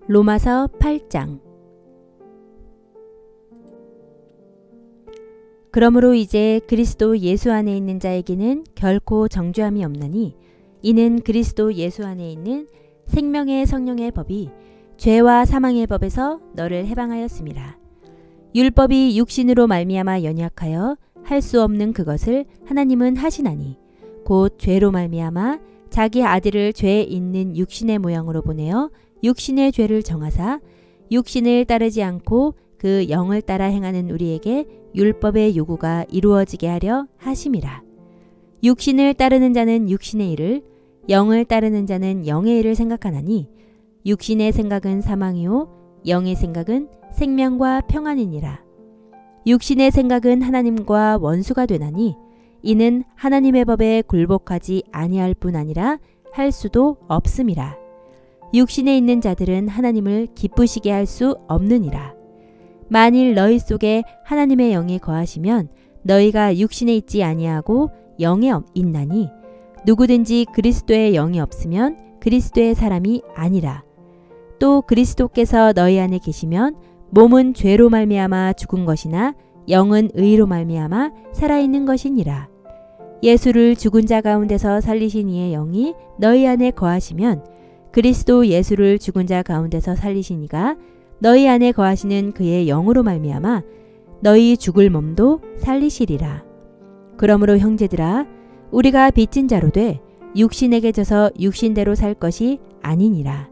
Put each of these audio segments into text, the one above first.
로마서 8장. 그러므로 이제 그리스도 예수 안에 있는 자에게는 결코 정죄함이 없나니 이는 그리스도 예수 안에 있는 생명의 성령의 법이 죄와 사망의 법에서 너를 해방하였습니다. 율법이 육신으로 말미암아 연약하여 할 수 없는 그것을 하나님은 하시나니 곧 죄로 말미암아 자기 아들을 죄 있는 육신의 모양으로 보내어 육신의 죄를 정하사 육신을 따르지 않고 그 영을 따라 행하는 우리에게 율법의 요구가 이루어지게 하려 하심이라. 육신을 따르는 자는 육신의 일을, 영을 따르는 자는 영의 일을 생각하나니 육신의 생각은 사망이요 영의 생각은 생명과 평안이니라. 육신의 생각은 하나님과 원수가 되나니 이는 하나님의 법에 굴복하지 아니할 뿐 아니라 할 수도 없음이라. 육신에 있는 자들은 하나님을 기쁘시게 할 수 없느니라. 만일 너희 속에 하나님의 영이 거하시면 너희가 육신에 있지 아니하고 영에 있나니 누구든지 그리스도의 영이 없으면 그리스도의 사람이 아니라. 또 그리스도께서 너희 안에 계시면 몸은 죄로 말미암아 죽은 것이나 영은 의로 말미암아 살아있는 것이니라. 예수를 죽은 자 가운데서 살리신 이의 영이 너희 안에 거하시면 그리스도 예수를 죽은 자 가운데서 살리신 이가 너희 안에 거하시는 그의 영으로 말미암아 너희 죽을 몸도 살리시리라. 그러므로 형제들아 우리가 빚진 자로 돼 육신에게 져서 육신대로 살 것이 아니니라.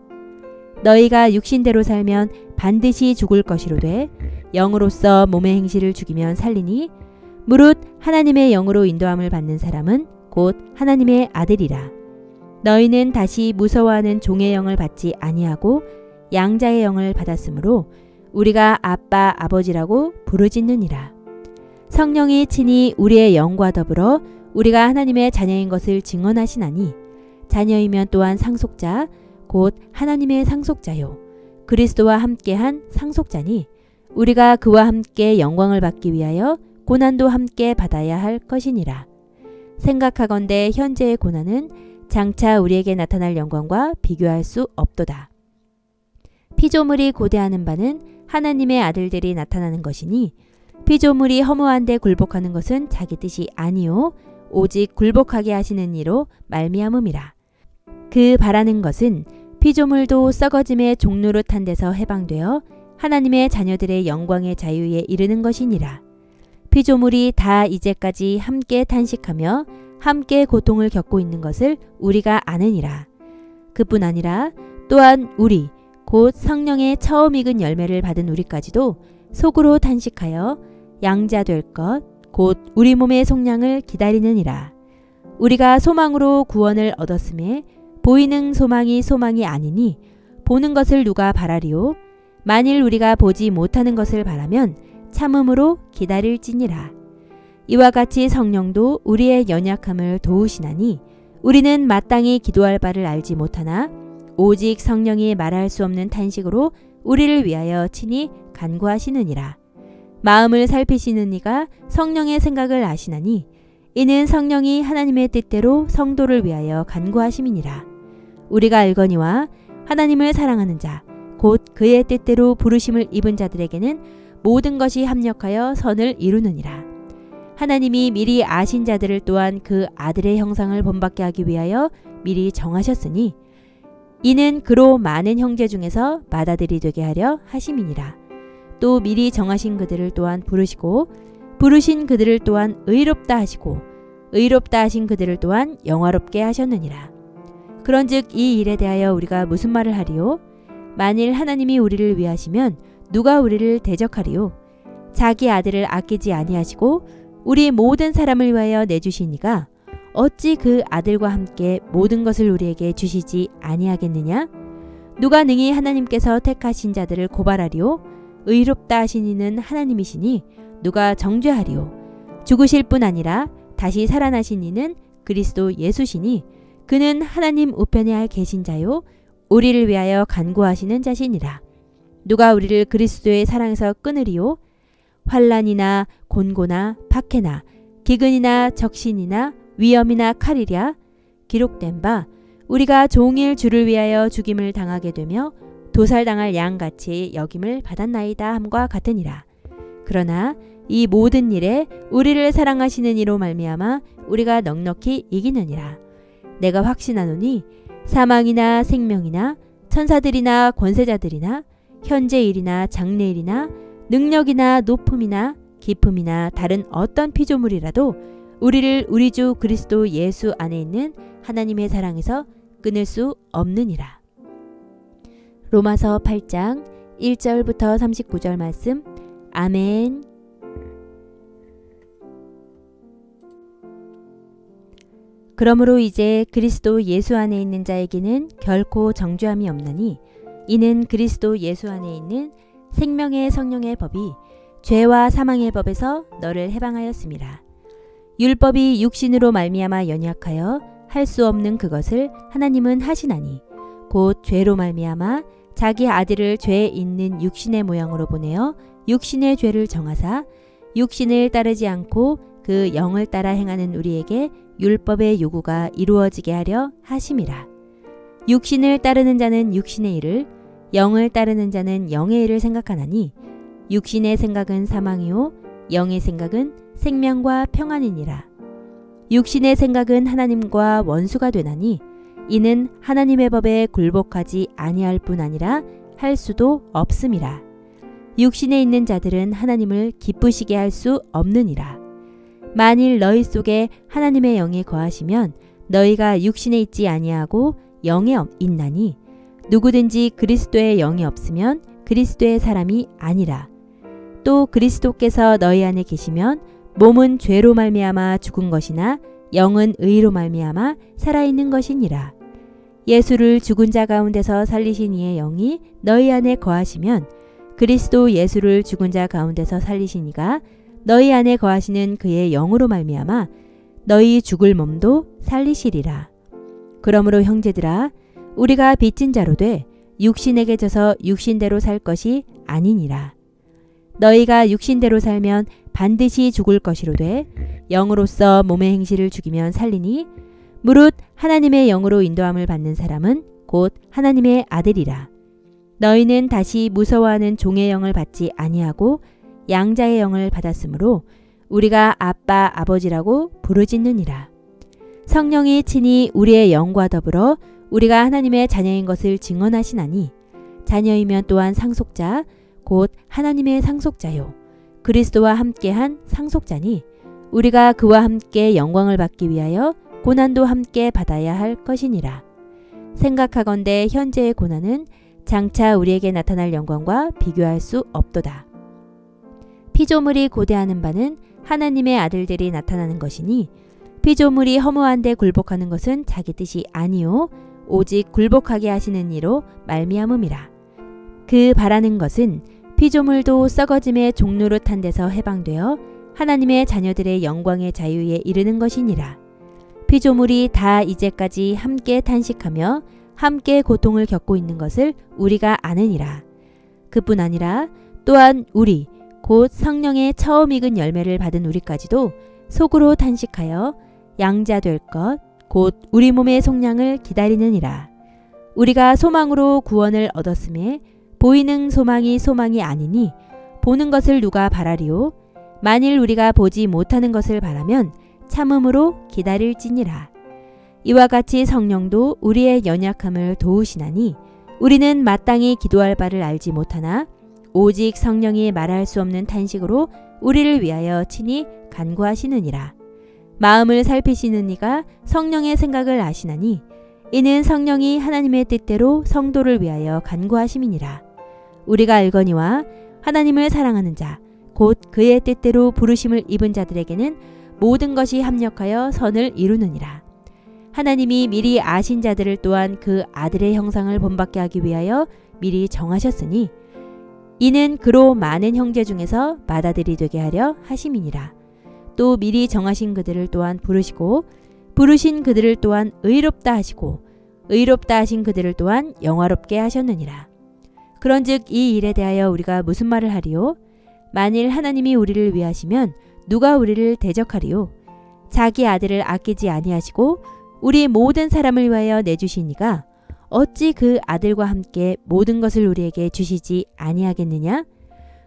너희가 육신대로 살면 반드시 죽을 것이로되 영으로서 몸의 행실을 죽이면 살리니 무릇 하나님의 영으로 인도함을 받는 사람은 곧 하나님의 아들이라. 너희는 다시 무서워하는 종의 영을 받지 아니하고 양자의 영을 받았으므로 우리가 아빠 아버지라고 부르짖느니라. 성령이 친히 우리의 영과 더불어 우리가 하나님의 자녀인 것을 증언하시나니 자녀이면 또한 상속자 곧 하나님의 상속자요 그리스도와 함께한 상속자니 우리가 그와 함께 영광을 받기 위하여 고난도 함께 받아야 할 것이니라. 생각하건대 현재의 고난은 장차 우리에게 나타날 영광과 비교할 수 없도다. 피조물이 고대하는 바는 하나님의 아들들이 나타나는 것이니 피조물이 허무한 데 굴복하는 것은 자기 뜻이 아니요 오직 굴복하게 하시는 이로 말미암음이라. 그 바라는 것은 피조물도 썩어짐의 종노릇한 데서 해방되어 하나님의 자녀들의 영광의 자유에 이르는 것이니라. 피조물이 다 이제까지 함께 탄식하며 함께 고통을 겪고 있는 것을 우리가 아느니라. 그뿐 아니라 또한 우리 곧 성령의 처음 익은 열매를 받은 우리까지도 속으로 탄식하여 양자될 것 곧 우리 몸의 속량을 기다리느니라. 우리가 소망으로 구원을 얻었음에 보이는 소망이 소망이 아니니 보는 것을 누가 바라리요? 만일 우리가 보지 못하는 것을 바라면 참음으로 기다릴지니라. 이와 같이 성령도 우리의 연약함을 도우시나니 우리는 마땅히 기도할 바를 알지 못하나 오직 성령이 말할 수 없는 탄식으로 우리를 위하여 친히 간구하시느니라. 마음을 살피시는 이가 성령의 생각을 아시나니 이는 성령이 하나님의 뜻대로 성도를 위하여 간구하심이니라. 우리가 알거니와 하나님을 사랑하는 자 곧 그의 뜻대로 부르심을 입은 자들에게는 모든 것이 합력하여 선을 이루느니라. 하나님이 미리 아신 자들을 또한 그 아들의 형상을 본받게 하기 위하여 미리 정하셨으니 이는 그로 많은 형제 중에서 맏아들이 되게 하려 하심이니라. 또 미리 정하신 그들을 또한 부르시고 부르신 그들을 또한 의롭다 하시고 의롭다 하신 그들을 또한 영화롭게 하셨느니라. 그런즉 이 일에 대하여 우리가 무슨 말을 하리요? 만일 하나님이 우리를 위하시면 누가 우리를 대적하리요? 자기 아들을 아끼지 아니하시고 우리 모든 사람을 위하여 내주신 이가 어찌 그 아들과 함께 모든 것을 우리에게 주시지 아니하겠느냐? 누가 능히 하나님께서 택하신 자들을 고발하리요? 의롭다 하신 이는 하나님이시니 누가 정죄하리요? 죽으실 뿐 아니라 다시 살아나신 이는 그리스도 예수시니 그는 하나님 우편에 계신 자요 우리를 위하여 간구하시는 자시니라. 누가 우리를 그리스도의 사랑에서 끊으리요? 환난이나 곤고나 박해나 기근이나 적신이나 위험이나 칼이랴. 기록된 바 우리가 종일 주를 위하여 죽임을 당하게 되며 도살당할 양같이 여김을 받았나이다 함과 같으니라. 그러나 이 모든 일에 우리를 사랑하시는 이로 말미암아 우리가 넉넉히 이기느니라. 내가 확신하노니 사망이나 생명이나 천사들이나 권세자들이나 현재 일이나 장래일이나 능력이나 높음이나 깊음이나 다른 어떤 피조물이라도 우리를 우리 주 그리스도 예수 안에 있는 하나님의 사랑에서 끊을 수 없느니라. 로마서 8장 1절부터 39절 말씀. 아멘. 그러므로 이제 그리스도 예수 안에 있는 자에게는 결코 정죄함이 없나니 이는 그리스도 예수 안에 있는 생명의 성령의 법이 죄와 사망의 법에서 너를 해방하였음이라. 율법이 육신으로 말미암아 연약하여 할 수 없는 그것을 하나님은 하시나니 곧 죄로 말미암아 자기 아들을 죄 있는 육신의 모양으로 보내어 육신의 죄를 정하사 육신을 따르지 않고 그 영을 따라 행하는 우리에게 율법의 요구가 이루어지게 하려 하심이라. 육신을 따르는 자는 육신의 일을, 영을 따르는 자는 영의 일을 생각하나니 육신의 생각은 사망이요 영의 생각은 생명과 평안이니라. 육신의 생각은 하나님과 원수가 되나니 이는 하나님의 법에 굴복하지 아니할 뿐 아니라 할 수도 없음이라. 육신에 있는 자들은 하나님을 기쁘시게 할 수 없느니라. 만일 너희 속에 하나님의 영이 거하시면 너희가 육신에 있지 아니하고 영에 있나니 누구든지 그리스도의 영이 없으면 그리스도의 사람이 아니라. 또 그리스도께서 너희 안에 계시면 몸은 죄로 말미암아 죽은 것이나 영은 의로 말미암아 살아있는 것이니라. 예수를 죽은 자 가운데서 살리신 이의 영이 너희 안에 거하시면 그리스도 예수를 죽은 자 가운데서 살리신 이가 너희 안에 거하시는 그의 영으로 말미암아 너희 죽을 몸도 살리시리라. 그러므로 형제들아 우리가 빚진 자로 돼 육신에게 져서 육신대로 살 것이 아니니라. 너희가 육신대로 살면 반드시 죽을 것이로되 영으로서 몸의 행실을 죽이면 살리니 무릇 하나님의 영으로 인도함을 받는 사람은 곧 하나님의 아들이라. 너희는 다시 무서워하는 종의 영을 받지 아니하고 양자의 영을 받았으므로 우리가 아빠 아버지라고 부르짖느니라. 성령이 친히 우리의 영과 더불어 우리가 하나님의 자녀인 것을 증언하시나니 자녀이면 또한 상속자 곧 하나님의 상속자요 그리스도와 함께한 상속자니 우리가 그와 함께 영광을 받기 위하여 고난도 함께 받아야 할 것이니라. 생각하건대 현재의 고난은 장차 우리에게 나타날 영광과 비교할 수 없도다. 피조물이 고대하는 바는 하나님의 아들들이 나타나는 것이니 피조물이 허무한 데 굴복하는 것은 자기 뜻이 아니요 오직 굴복하게 하시는 이로 말미암음이라. 그 바라는 것은 피조물도 썩어짐의 종노릇한 데서 해방되어 하나님의 자녀들의 영광의 자유에 이르는 것이니라. 피조물이 다 이제까지 함께 탄식하며 함께 고통을 겪고 있는 것을 우리가 아느니라. 그뿐 아니라 또한 우리 곧 성령의 처음 익은 열매를 받은 우리까지도 속으로 탄식하여 양자 될 것 곧 우리 몸의 속량을 기다리느니라. 우리가 소망으로 구원을 얻었음에 보이는 소망이 소망이 아니니 보는 것을 누가 바라리요? 만일 우리가 보지 못하는 것을 바라면 참음으로 기다릴지니라. 이와 같이 성령도 우리의 연약함을 도우시나니 우리는 마땅히 기도할 바를 알지 못하나 오직 성령이 말할 수 없는 탄식으로 우리를 위하여 친히 간구하시느니라. 마음을 살피시는 이가 성령의 생각을 아시나니 이는 성령이 하나님의 뜻대로 성도를 위하여 간구하심이니라. 우리가 알거니와 하나님을 사랑하는 자 곧 그의 뜻대로 부르심을 입은 자들에게는 모든 것이 합력하여 선을 이루느니라. 하나님이 미리 아신 자들을 또한 그 아들의 형상을 본받게 하기 위하여 미리 정하셨으니 이는 그로 많은 형제 중에서 맏아들이 되게 하려 하심이니라. 또 미리 정하신 그들을 또한 부르시고 부르신 그들을 또한 의롭다 하시고 의롭다 하신 그들을 또한 영화롭게 하셨느니라. 그런즉 이 일에 대하여 우리가 무슨 말을 하리요? 만일 하나님이 우리를 위하시면 누가 우리를 대적하리요? 자기 아들을 아끼지 아니하시고 우리 모든 사람을 위하여 내주시니가 어찌 그 아들과 함께 모든 것을 우리에게 주시지 아니하겠느냐?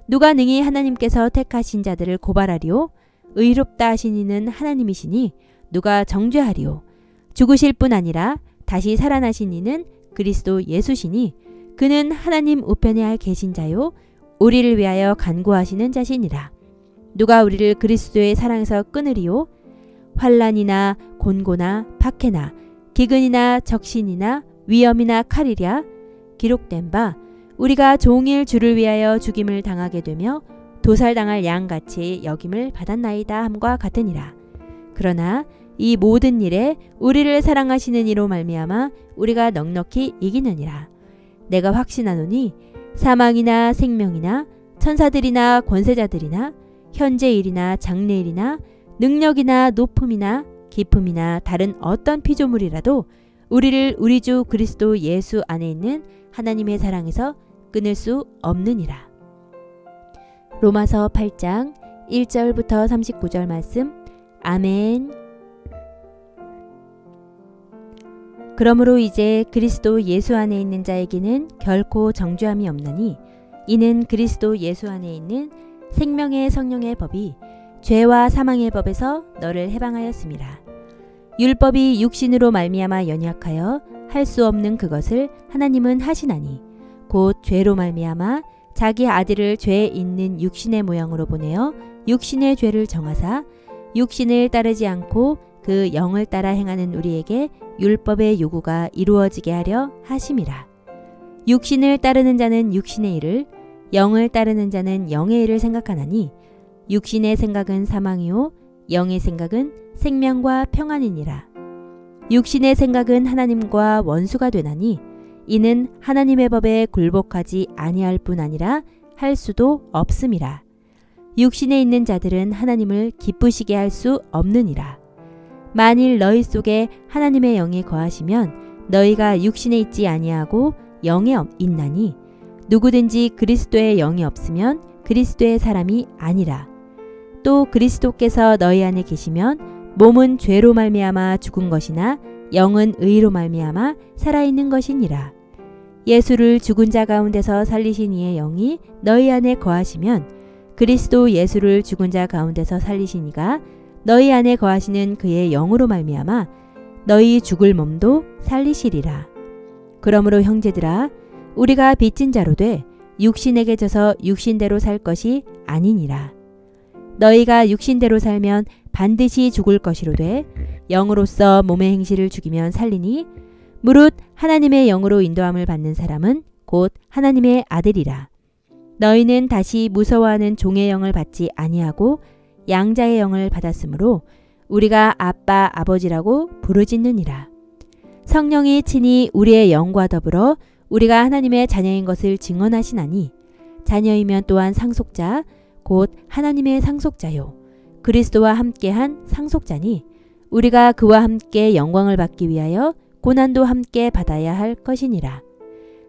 누가 능히 하나님께서 택하신 자들을 고발하리요? 의롭다 하신 이는 하나님이시니 누가 정죄하리요? 죽으실 뿐 아니라 다시 살아나신 이는 그리스도 예수시니 그는 하나님 우편에 계신 자요 우리를 위하여 간구하시는 자시니라. 누가 우리를 그리스도의 사랑에서 끊으리요? 환난이나 곤고나 박해나 기근이나 적신이나 위험이나 칼이랴. 기록된 바 우리가 종일 주를 위하여 죽임을 당하게 되며 도살당할 양같이 여김을 받았나이다 함과 같으니라. 그러나 이 모든 일에 우리를 사랑하시는 이로 말미암아 우리가 넉넉히 이기느니라. 내가 확신하노니 사망이나 생명이나 천사들이나 권세자들이나 현재일이나 장래일이나 능력이나 높음이나 깊음이나 다른 어떤 피조물이라도 우리를 우리 주 그리스도 예수 안에 있는 하나님의 사랑에서 끊을 수 없느니라. 로마서 8장 1절부터 39절 말씀. 아멘. 그러므로 이제 그리스도 예수 안에 있는 자에게는 결코 정죄함이 없나니 이는 그리스도 예수 안에 있는 생명의 성령의 법이 죄와 사망의 법에서 너를 해방하였습니다. 율법이 육신으로 말미암아 연약하여 할 수 없는 그것을 하나님은 하시나니 곧 죄로 말미암아 자기 아들을 죄 있는 육신의 모양으로 보내어 육신의 죄를 정하사 육신을 따르지 않고 그 영을 따라 행하는 우리에게 율법의 요구가 이루어지게 하려 하심이라. 육신을 따르는 자는 육신의 일을, 영을 따르는 자는 영의 일을 생각하나니 육신의 생각은 사망이요 영의 생각은 생명과 평안이니라. 육신의 생각은 하나님과 원수가 되나니 이는 하나님의 법에 굴복하지 아니할 뿐 아니라 할 수도 없음이라. 육신에 있는 자들은 하나님을 기쁘시게 할 수 없느니라. 만일 너희 속에 하나님의 영이 거하시면 너희가 육신에 있지 아니하고 영에 있나니 누구든지 그리스도의 영이 없으면 그리스도의 사람이 아니라. 또 그리스도께서 너희 안에 계시면 몸은 죄로 말미암아 죽은 것이나 영은 의로 말미암아 살아있는 것이니라. 예수를 죽은 자 가운데서 살리신 이의 영이 너희 안에 거하시면 그리스도 예수를 죽은 자 가운데서 살리신 이가 너희 안에 거하시는 그의 영으로 말미암아 너희 죽을 몸도 살리시리라. 그러므로 형제들아 우리가 빚진 자로 돼 육신에게 져서 육신대로 살 것이 아니니라. 너희가 육신대로 살면 반드시 죽을 것이로되 영으로서 몸의 행실을 죽이면 살리니 무릇 하나님의 영으로 인도함을 받는 사람은 곧 하나님의 아들이라. 너희는 다시 무서워하는 종의 영을 받지 아니하고 양자의 영을 받았으므로 우리가 아빠 아버지라고 부르짖느니라. 성령이 친히 우리의 영과 더불어 우리가 하나님의 자녀인 것을 증언하시나니 자녀이면 또한 상속자 곧 하나님의 상속자요 그리스도와 함께한 상속자니 우리가 그와 함께 영광을 받기 위하여 고난도 함께 받아야 할 것이니라.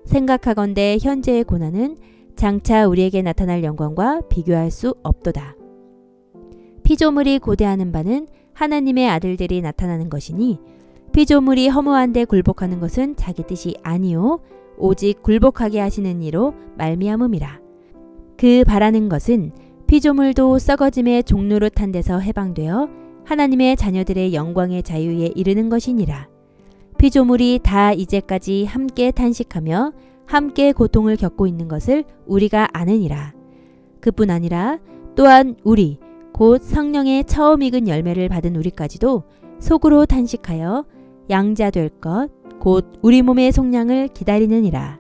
생각하건대 현재의 고난은 장차 우리에게 나타날 영광과 비교할 수 없도다. 피조물이 고대하는 바는 하나님의 아들들이 나타나는 것이니 피조물이 허무한 데 굴복하는 것은 자기 뜻이 아니요 오직 굴복하게 하시는 이로 말미암음이라. 그 바라는 것은 피조물도 썩어짐의 종노릇한 데서 해방되어 하나님의 자녀들의 영광의 자유에 이르는 것이니라. 피조물이 다 이제까지 함께 탄식하며 함께 고통을 겪고 있는 것을 우리가 아느니라. 그뿐 아니라 또한 우리 곧 성령의 처음 익은 열매를 받은 우리까지도 속으로 탄식하여 양자 될 것 곧 우리 몸의 속량을 기다리느니라.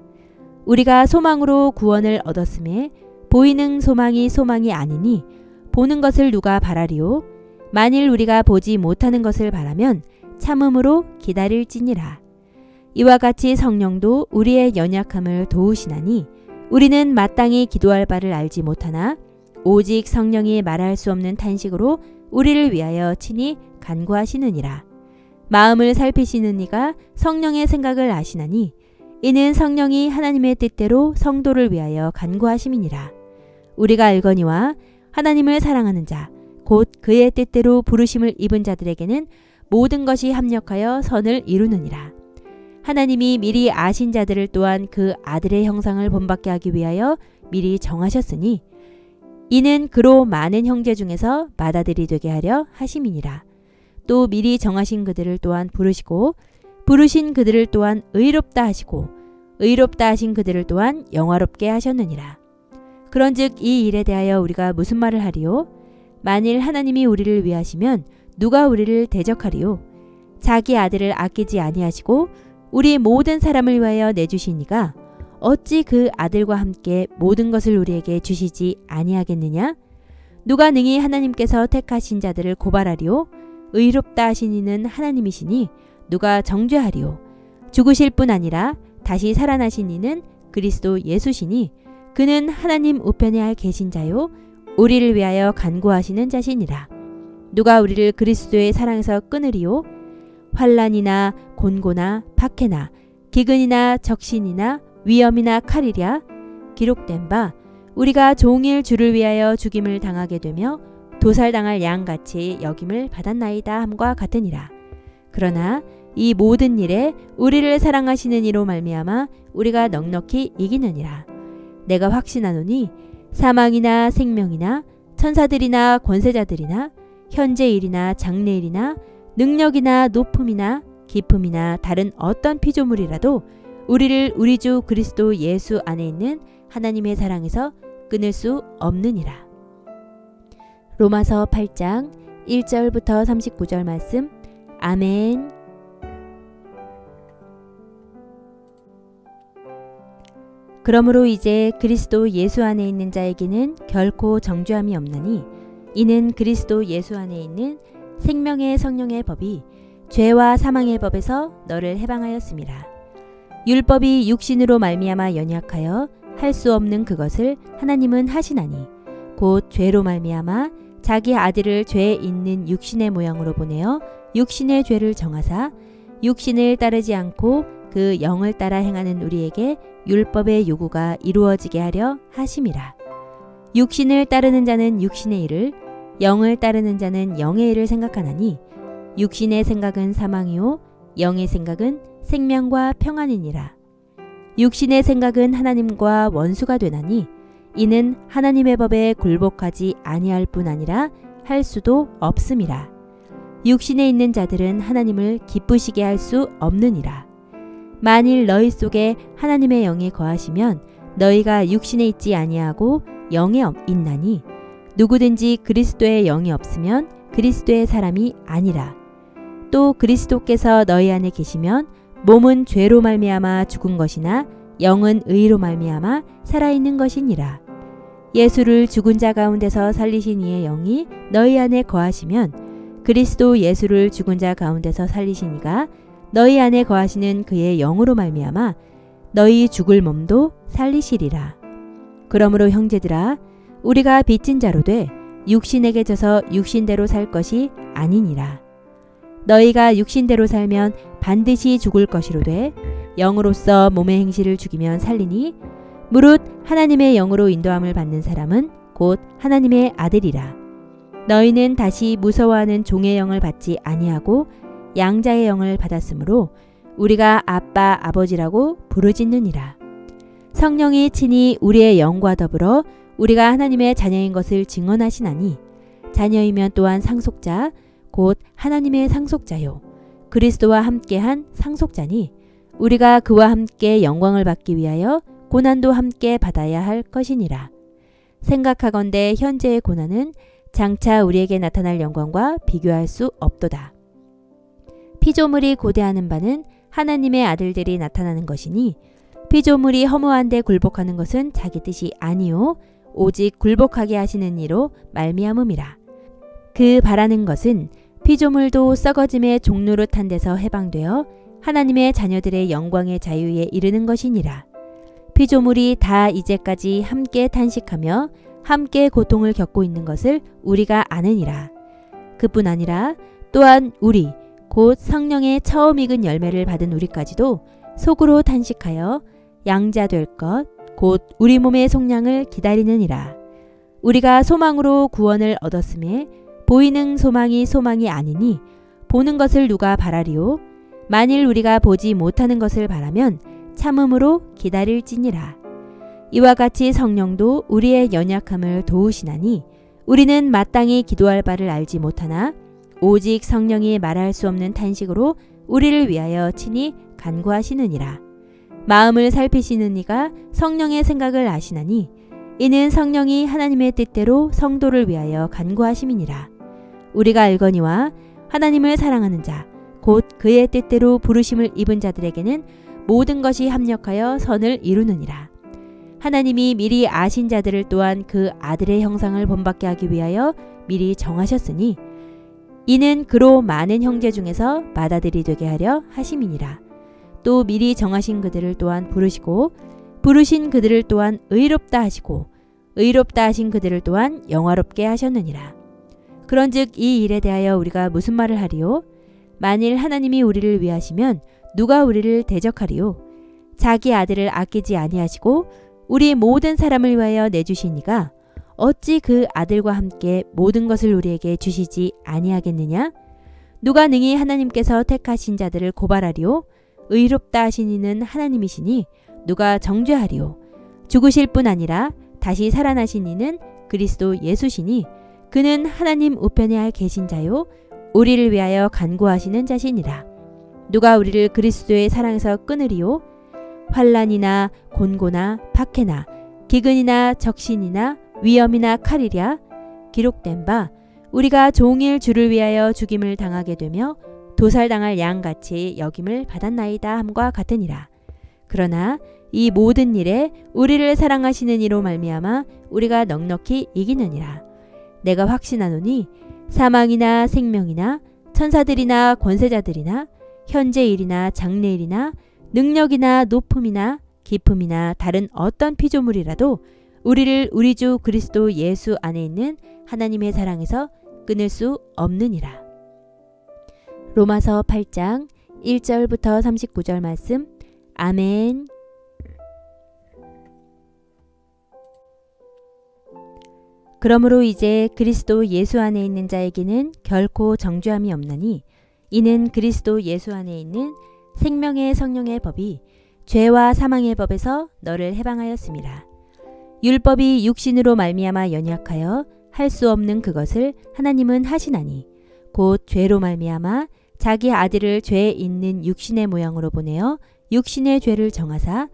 우리가 소망으로 구원을 얻었음에 보이는 소망이 소망이 아니니 보는 것을 누가 바라리요? 만일 우리가 보지 못하는 것을 바라면 참음으로 기다릴지니라. 이와 같이 성령도 우리의 연약함을 도우시나니 우리는 마땅히 기도할 바를 알지 못하나 오직 성령이 말할 수 없는 탄식으로 우리를 위하여 친히 간구하시느니라. 마음을 살피시는 이가 성령의 생각을 아시나니 이는 성령이 하나님의 뜻대로 성도를 위하여 간구하심이니라. 우리가 알거니와 하나님을 사랑하는 자 곧 그의 뜻대로 부르심을 입은 자들에게는 모든 것이 합력하여 선을 이루느니라. 하나님이 미리 아신 자들을 또한 그 아들의 형상을 본받게 하기 위하여 미리 정하셨으니 이는 그로 많은 형제 중에서 맏아들이 되게 하려 하심이니라. 또 미리 정하신 그들을 또한 부르시고 부르신 그들을 또한 의롭다 하시고 의롭다 하신 그들을 또한 영화롭게 하셨느니라. 그런즉 이 일에 대하여 우리가 무슨 말을 하리요? 만일 하나님이 우리를 위하시면 누가 우리를 대적하리요? 자기 아들을 아끼지 아니하시고 우리 모든 사람을 위하여 내주시니가 어찌 그 아들과 함께 모든 것을 우리에게 주시지 아니하겠느냐? 누가 능히 하나님께서 택하신 자들을 고발하리요? 의롭다 하신 이는 하나님이시니 누가 정죄하리요? 죽으실 뿐 아니라 다시 살아나신 이는 그리스도 예수시니 그는 하나님 우편에 계신 자요 우리를 위하여 간구하시는 자시니라. 누가 우리를 그리스도의 사랑에서 끊으리요? 환난이나 곤고나 박해나 기근이나 적신이나 위험이나 칼이랴. 기록된 바 우리가 종일 주를 위하여 죽임을 당하게 되며 도살당할 양같이 여김을 받았나이다 함과 같으니라. 그러나 이 모든 일에 우리를 사랑하시는 이로 말미암아 우리가 넉넉히 이기느니라. 내가 확신하노니 사망이나 생명이나 천사들이나 권세자들이나 현재일이나 장래일이나 능력이나 높음이나 깊음이나 다른 어떤 피조물이라도 우리를 우리 주 그리스도 예수 안에 있는 하나님의 사랑에서 끊을 수 없느니라. 로마서 8장 1절부터 39절 말씀. 아멘. 그러므로 이제 그리스도 예수 안에 있는 자에게는 결코 정죄함이 없나니 이는 그리스도 예수 안에 있는 생명의 성령의 법이 죄와 사망의 법에서 너를 해방하였습니다. 율법이 육신으로 말미암아 연약하여 할 수 없는 그것을 하나님은 하시나니 곧 죄로 말미암아 자기 아들을 죄 있는 육신의 모양으로 보내어 육신의 죄를 정하사 육신을 따르지 않고 그 영을 따라 행하는 우리에게 율법의 요구가 이루어지게 하려 하심이라. 육신을 따르는 자는 육신의 일을 영을 따르는 자는 영의 일을 생각하나니 육신의 생각은 사망이요 영의 생각은 생명과 평안이니라. 육신의 생각은 하나님과 원수가 되나니 이는 하나님의 법에 굴복하지 아니할 뿐 아니라 할 수도 없음이라. 육신에 있는 자들은 하나님을 기쁘시게 할 수 없느니라. 만일 너희 속에 하나님의 영이 거하시면 너희가 육신에 있지 아니하고 영에 있나니 누구든지 그리스도의 영이 없으면 그리스도의 사람이 아니라. 또 그리스도께서 너희 안에 계시면 몸은 죄로 말미암아 죽은 것이나 영은 의로 말미암아 살아있는 것이니라. 예수를 죽은 자 가운데서 살리신 이의 영이 너희 안에 거하시면 그리스도 예수를 죽은 자 가운데서 살리신 이가 너희 안에 거하시는 그의 영으로 말미암아 너희 죽을 몸도 살리시리라. 그러므로 형제들아 우리가 빚진 자로 돼 육신에게 져서 육신대로 살 것이 아니니라. 너희가 육신대로 살면 반드시 죽을 것이로되 영으로서 몸의 행실을 죽이면 살리니 무릇 하나님의 영으로 인도함을 받는 사람은 곧 하나님의 아들이라. 너희는 다시 무서워하는 종의 영을 받지 아니하고 양자의 영을 받았으므로 우리가 아빠 아버지라고 부르짖느니라. 성령이 친히 우리의 영과 더불어 우리가 하나님의 자녀인 것을 증언하시나니 자녀이면 또한 상속자 곧 하나님의 상속자요 그리스도와 함께한 상속자니 우리가 그와 함께 영광을 받기 위하여 고난도 함께 받아야 할 것이니라. 생각하건대 현재의 고난은 장차 우리에게 나타날 영광과 비교할 수 없도다. 피조물이 고대하는 바는 하나님의 아들들이 나타나는 것이니 피조물이 허무한 데 굴복하는 것은 자기 뜻이 아니요 오직 굴복하게 하시는 이로 말미암음이라. 그 바라는 것은 피조물도 썩어짐의 종노릇한 데서 해방되어 하나님의 자녀들의 영광의 자유에 이르는 것이니라. 피조물이 다 이제까지 함께 탄식하며 함께 고통을 겪고 있는 것을 우리가 아느니라. 그뿐 아니라 또한 우리 곧 성령의 처음 익은 열매를 받은 우리까지도 속으로 탄식하여 양자 될 것 곧 우리 몸의 속량을 기다리느니라. 우리가 소망으로 구원을 얻었음에 보이는 소망이 소망이 아니니 보는 것을 누가 바라리요? 만일 우리가 보지 못하는 것을 바라면 참음으로 기다릴지니라. 이와 같이 성령도 우리의 연약함을 도우시나니 우리는 마땅히 기도할 바를 알지 못하나 오직 성령이 말할 수 없는 탄식으로 우리를 위하여 친히 간구하시느니라. 마음을 살피시는 이가 성령의 생각을 아시나니 이는 성령이 하나님의 뜻대로 성도를 위하여 간구하심이니라. 우리가 알거니와 하나님을 사랑하는 자 곧 그의 뜻대로 부르심을 입은 자들에게는 모든 것이 합력하여 선을 이루느니라. 하나님이 미리 아신 자들을 또한 그 아들의 형상을 본받게 하기 위하여 미리 정하셨으니 이는 그로 많은 형제 중에서 맏아들이 되게 하려 하심이니라. 또 미리 정하신 그들을 또한 부르시고 부르신 그들을 또한 의롭다 하시고 의롭다 하신 그들을 또한 영화롭게 하셨느니라. 그런즉 이 일에 대하여 우리가 무슨 말을 하리요? 만일 하나님이 우리를 위하시면 누가 우리를 대적하리요? 자기 아들을 아끼지 아니하시고 우리 모든 사람을 위하여 내주시니가 어찌 그 아들과 함께 모든 것을 우리에게 주시지 아니하겠느냐? 누가 능히 하나님께서 택하신 자들을 고발하리요? 의롭다 하신 이는 하나님이시니 누가 정죄하리요? 죽으실 뿐 아니라 다시 살아나신 이는 그리스도 예수시니 그는 하나님 우편에 계신 자요 우리를 위하여 간구하시는 자시니라. 누가 우리를 그리스도의 사랑에서 끊으리요? 환난이나 곤고나 박해나 기근이나 적신이나 위험이나 칼이랴. 기록된 바 우리가 종일 주를 위하여 죽임을 당하게 되며 도살당할 양같이 여김을 받았나이다 함과 같으니라. 그러나 이 모든 일에 우리를 사랑하시는 이로 말미암아 우리가 넉넉히 이기느니라. 내가 확신하노니 사망이나 생명이나 천사들이나 권세자들이나 현재 일이나 장래일이나 능력이나 높음이나 깊음이나 다른 어떤 피조물이라도 우리를 우리 주 그리스도 예수 안에 있는 하나님의 사랑에서 끊을 수 없느니라. 로마서 8장 1절부터 39절 말씀. 아멘. 그러므로 이제 그리스도 예수 안에 있는 자에게는 결코 정죄함이 없나니 이는 그리스도 예수 안에 있는 생명의 성령의 법이 죄와 사망의 법에서 너를 해방하였습니다. 율법이 육신으로 말미암아 연약하여 할 수 없는 그것을 하나님은 하시나니 곧 죄로 말미암아 자기 아들을 죄에 있는 육신의 모양으로 보내어 육신의 죄를 정하사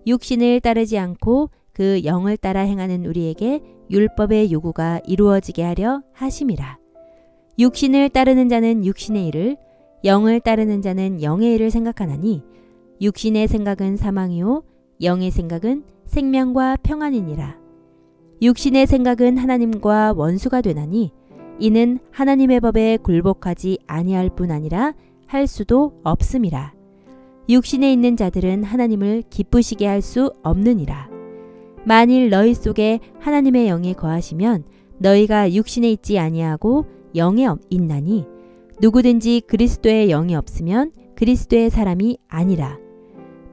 육신을 따르지 않고 그 영을 따라 행하는 우리에게 율법의 요구가 이루어지게 하려 하심이라. 육신을 따르는 자는 육신의 일을 영을 따르는 자는 영의 일을 생각하나니 육신의 생각은 사망이요 영의 생각은 생명과 평안이니라. 육신의 생각은 하나님과 원수가 되나니 이는 하나님의 법에 굴복하지 아니할 뿐 아니라 할 수도 없음이라. 육신에 있는 자들은 하나님을 기쁘시게 할 수 없느니라. 만일 너희 속에 하나님의 영이 거하시면 너희가 육신에 있지 아니하고 영에 있나니 누구든지 그리스도의 영이 없으면 그리스도의 사람이 아니라.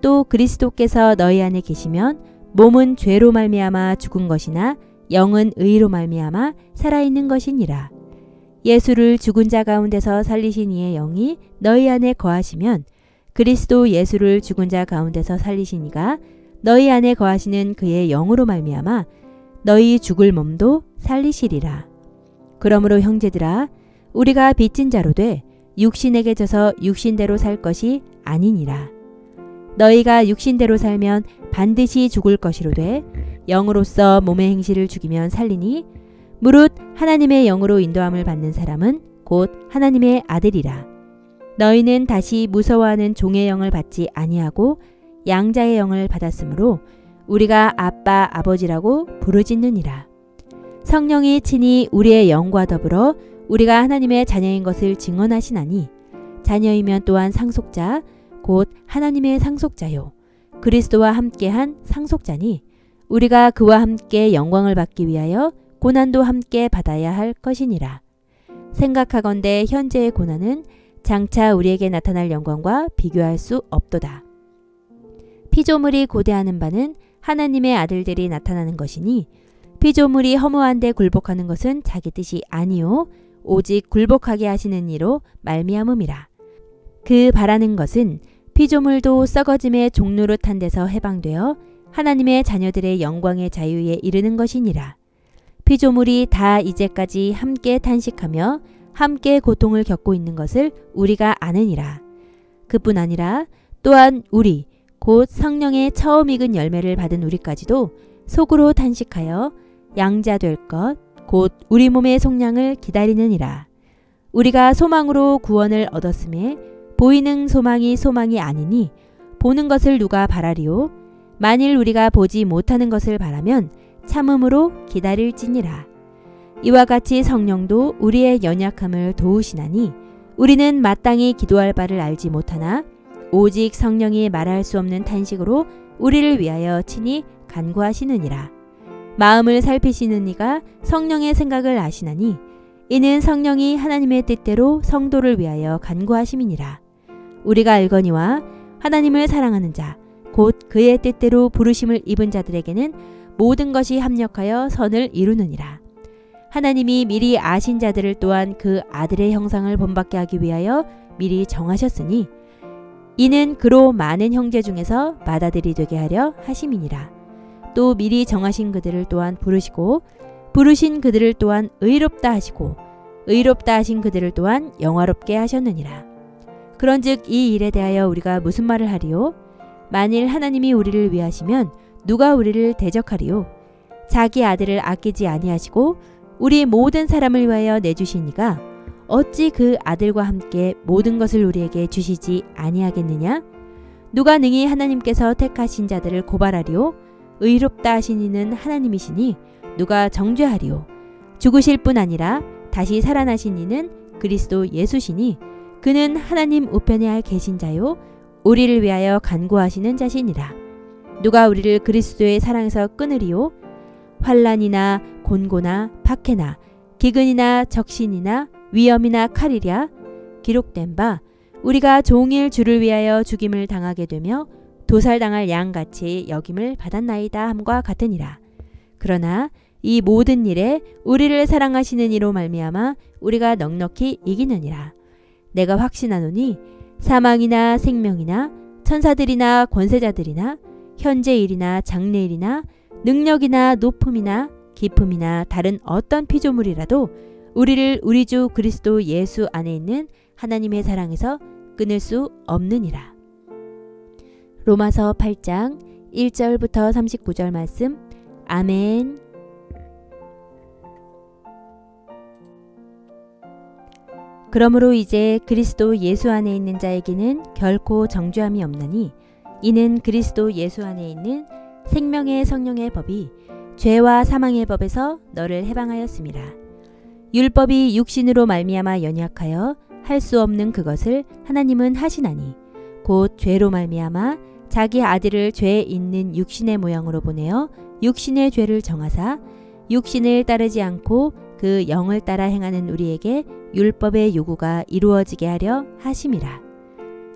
또 그리스도께서 너희 안에 계시면 몸은 죄로 말미암아 죽은 것이나 영은 의로 말미암아 살아있는 것이니라. 예수를 죽은 자 가운데서 살리신 이의 영이 너희 안에 거하시면 그리스도 예수를 죽은 자 가운데서 살리신 이가 너희 안에 거하시는 그의 영으로 말미암아 너희 죽을 몸도 살리시리라. 그러므로 형제들아 우리가 빚진 자로 돼 육신에게 져서 육신대로 살 것이 아니니라. 너희가 육신대로 살면 반드시 죽을 것이로되 영으로서 몸의 행실을 죽이면 살리니 무릇 하나님의 영으로 인도함을 받는 사람은 곧 하나님의 아들이라. 너희는 다시 무서워하는 종의 영을 받지 아니하고 양자의 영을 받았으므로 우리가 아빠 아버지라고 부르짖느니라. 성령이 친히 우리의 영과 더불어 우리가 하나님의 자녀인 것을 증언하시나니 자녀이면 또한 상속자 곧 하나님의 상속자요 그리스도와 함께한 상속자니 우리가 그와 함께 영광을 받기 위하여 고난도 함께 받아야 할 것이니라. 생각하건대 현재의 고난은 장차 우리에게 나타날 영광과 비교할 수 없도다. 피조물이 고대하는 바는 하나님의 아들들이 나타나는 것이니 피조물이 허무한 데 굴복하는 것은 자기 뜻이 아니요 오직 굴복하게 하시는 이로 말미암음이라. 그 바라는 것은 피조물도 썩어짐의 종노릇한 데서 해방되어 하나님의 자녀들의 영광의 자유에 이르는 것이니라. 피조물이 다 이제까지 함께 탄식하며 함께 고통을 겪고 있는 것을 우리가 아느니라. 그뿐 아니라 또한 우리 곧 성령의 처음 익은 열매를 받은 우리까지도 속으로 탄식하여 양자될 것 곧 우리 몸의 속량을 기다리느니라. 우리가 소망으로 구원을 얻었음에 보이는 소망이 소망이 아니니 보는 것을 누가 바라리요? 만일 우리가 보지 못하는 것을 바라면 참음으로 기다릴지니라. 이와 같이 성령도 우리의 연약함을 도우시나니 우리는 마땅히 기도할 바를 알지 못하나 오직 성령이 말할 수 없는 탄식으로 우리를 위하여 친히 간구하시느니라. 마음을 살피시는 이가 성령의 생각을 아시나니 이는 성령이 하나님의 뜻대로 성도를 위하여 간구하심이니라. 우리가 알거니와 하나님을 사랑하는 자 곧 그의 뜻대로 부르심을 입은 자들에게는 모든 것이 합력하여 선을 이루느니라. 하나님이 미리 아신 자들을 또한 그 아들의 형상을 본받게 하기 위하여 미리 정하셨으니 이는 그로 많은 형제 중에서 맏아들이 되게 하려 하심이니라. 또 미리 정하신 그들을 또한 부르시고 부르신 그들을 또한 의롭다 하시고 의롭다 하신 그들을 또한 영화롭게 하셨느니라. 그런즉 이 일에 대하여 우리가 무슨 말을 하리요? 만일 하나님이 우리를 위하시면 누가 우리를 대적하리요? 자기 아들을 아끼지 아니하시고 우리 모든 사람을 위하여 내주시니가 어찌 그 아들과 함께 모든 것을 우리에게 주시지 아니하겠느냐? 누가 능히 하나님께서 택하신 자들을 고발하리요? 의롭다 하신 이는 하나님이시니 누가 정죄하리요? 죽으실 뿐 아니라 다시 살아나신 이는 그리스도 예수시니 그는 하나님 우편에 계신 자요 우리를 위하여 간구하시는 자시니라. 누가 우리를 그리스도의 사랑에서 끊으리요? 환난이나 곤고나 박해나 기근이나 적신이나 위험이나 칼이랴. 기록된 바 우리가 종일 주를 위하여 죽임을 당하게 되며 도살당할 양같이 여김을 받았나이다 함과 같으니라. 그러나 이 모든 일에 우리를 사랑하시는 이로 말미암아 우리가 넉넉히 이기느니라. 내가 확신하노니 사망이나 생명이나 천사들이나 권세자들이나 현재일이나 장래일이나 능력이나 높음이나 깊음이나 다른 어떤 피조물이라도 우리를 우리 주 그리스도 예수 안에 있는 하나님의 사랑에서 끊을 수 없느니라. 로마서 8장 1절부터 39절 말씀. 아멘. 그러므로 이제 그리스도 예수 안에 있는 자에게는 결코 정죄함이 없나니 이는 그리스도 예수 안에 있는 생명의 성령의 법이 죄와 사망의 법에서 너를 해방하였습니다. 율법이 육신으로 말미암아 연약하여 할 수 없는 그것을 하나님은 하시나니 곧 죄로 말미암아 자기 아들을 죄 있는 육신의 모양으로 보내어 육신의 죄를 정하사 육신을 따르지 않고 그 영을 따라 행하는 우리에게 율법의 요구가 이루어지게 하려 하심이라.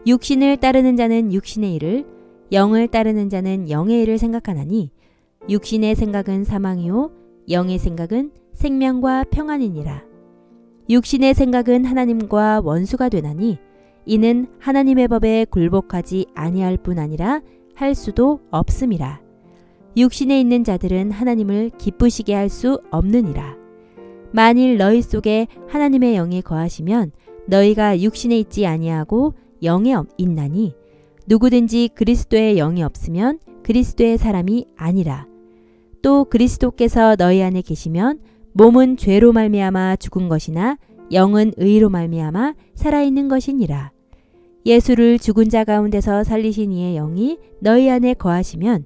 육신을 따르는 자는 육신의 일을 영을 따르는 자는 영의 일을 생각하나니 육신의 생각은 사망이요 영의 생각은 생명과 평안이니라. 육신의 생각은 하나님과 원수가 되나니 이는 하나님의 법에 굴복하지 아니할 뿐 아니라 할 수도 없음이라. 육신에 있는 자들은 하나님을 기쁘시게 할 수 없느니라. 만일 너희 속에 하나님의 영이 거하시면 너희가 육신에 있지 아니하고 영에 있나니 누구든지 그리스도의 영이 없으면 그리스도의 사람이 아니라. 또 그리스도께서 너희 안에 계시면 몸은 죄로 말미암아 죽은 것이나 영은 의로 말미암아 살아있는 것이니라. 예수를 죽은 자 가운데서 살리신 이의 영이 너희 안에 거하시면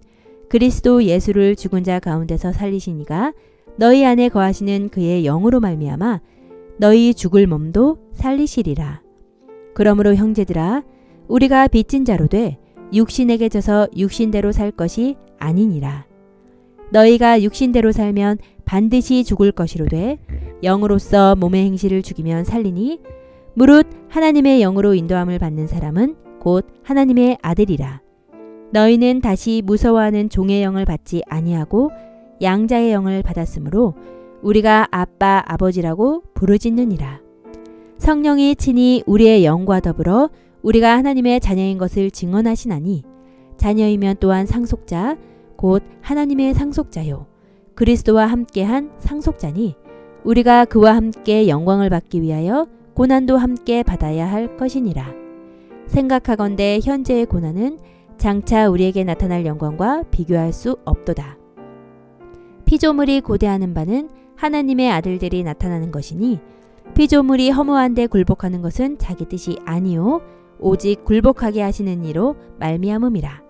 그리스도 예수를 죽은 자 가운데서 살리신 이가 너희 안에 거하시는 그의 영으로 말미암아 너희 죽을 몸도 살리시리라. 그러므로 형제들아 우리가 빚진 자로 돼 육신에게 져서 육신대로 살 것이 아니니라. 너희가 육신대로 살면 반드시 죽을 것이로되 영으로서 몸의 행실을 죽이면 살리니 무릇 하나님의 영으로 인도함을 받는 사람은 곧 하나님의 아들이라. 너희는 다시 무서워하는 종의 영을 받지 아니하고 양자의 영을 받았으므로 우리가 아빠 아버지라고 부르짖느니라. 성령이 친히 우리의 영과 더불어 우리가 하나님의 자녀인 것을 증언하시나니 자녀이면 또한 상속자 곧 하나님의 상속자요 그리스도와 함께한 상속자니 우리가 그와 함께 영광을 받기 위하여 고난도 함께 받아야 할 것이니라. 생각하건대 현재의 고난은 장차 우리에게 나타날 영광과 비교할 수 없도다. 피조물이 고대하는 바는 하나님의 아들들이 나타나는 것이니 피조물이 허무한 데 굴복하는 것은 자기 뜻이 아니요 오직 굴복하게 하시는 이로 말미암음이라.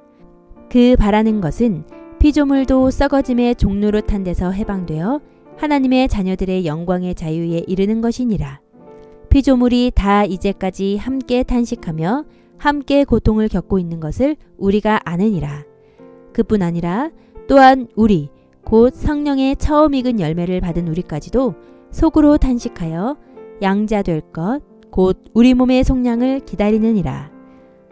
그 바라는 것은 피조물도 썩어짐의 종노릇한 데서 해방되어 하나님의 자녀들의 영광의 자유에 이르는 것이니라. 피조물이 다 이제까지 함께 탄식하며 함께 고통을 겪고 있는 것을 우리가 아느니라. 그뿐 아니라 또한 우리 곧 성령의 처음 익은 열매를 받은 우리까지도 속으로 탄식하여 양자될 것 곧 우리 몸의 속량을 기다리느니라.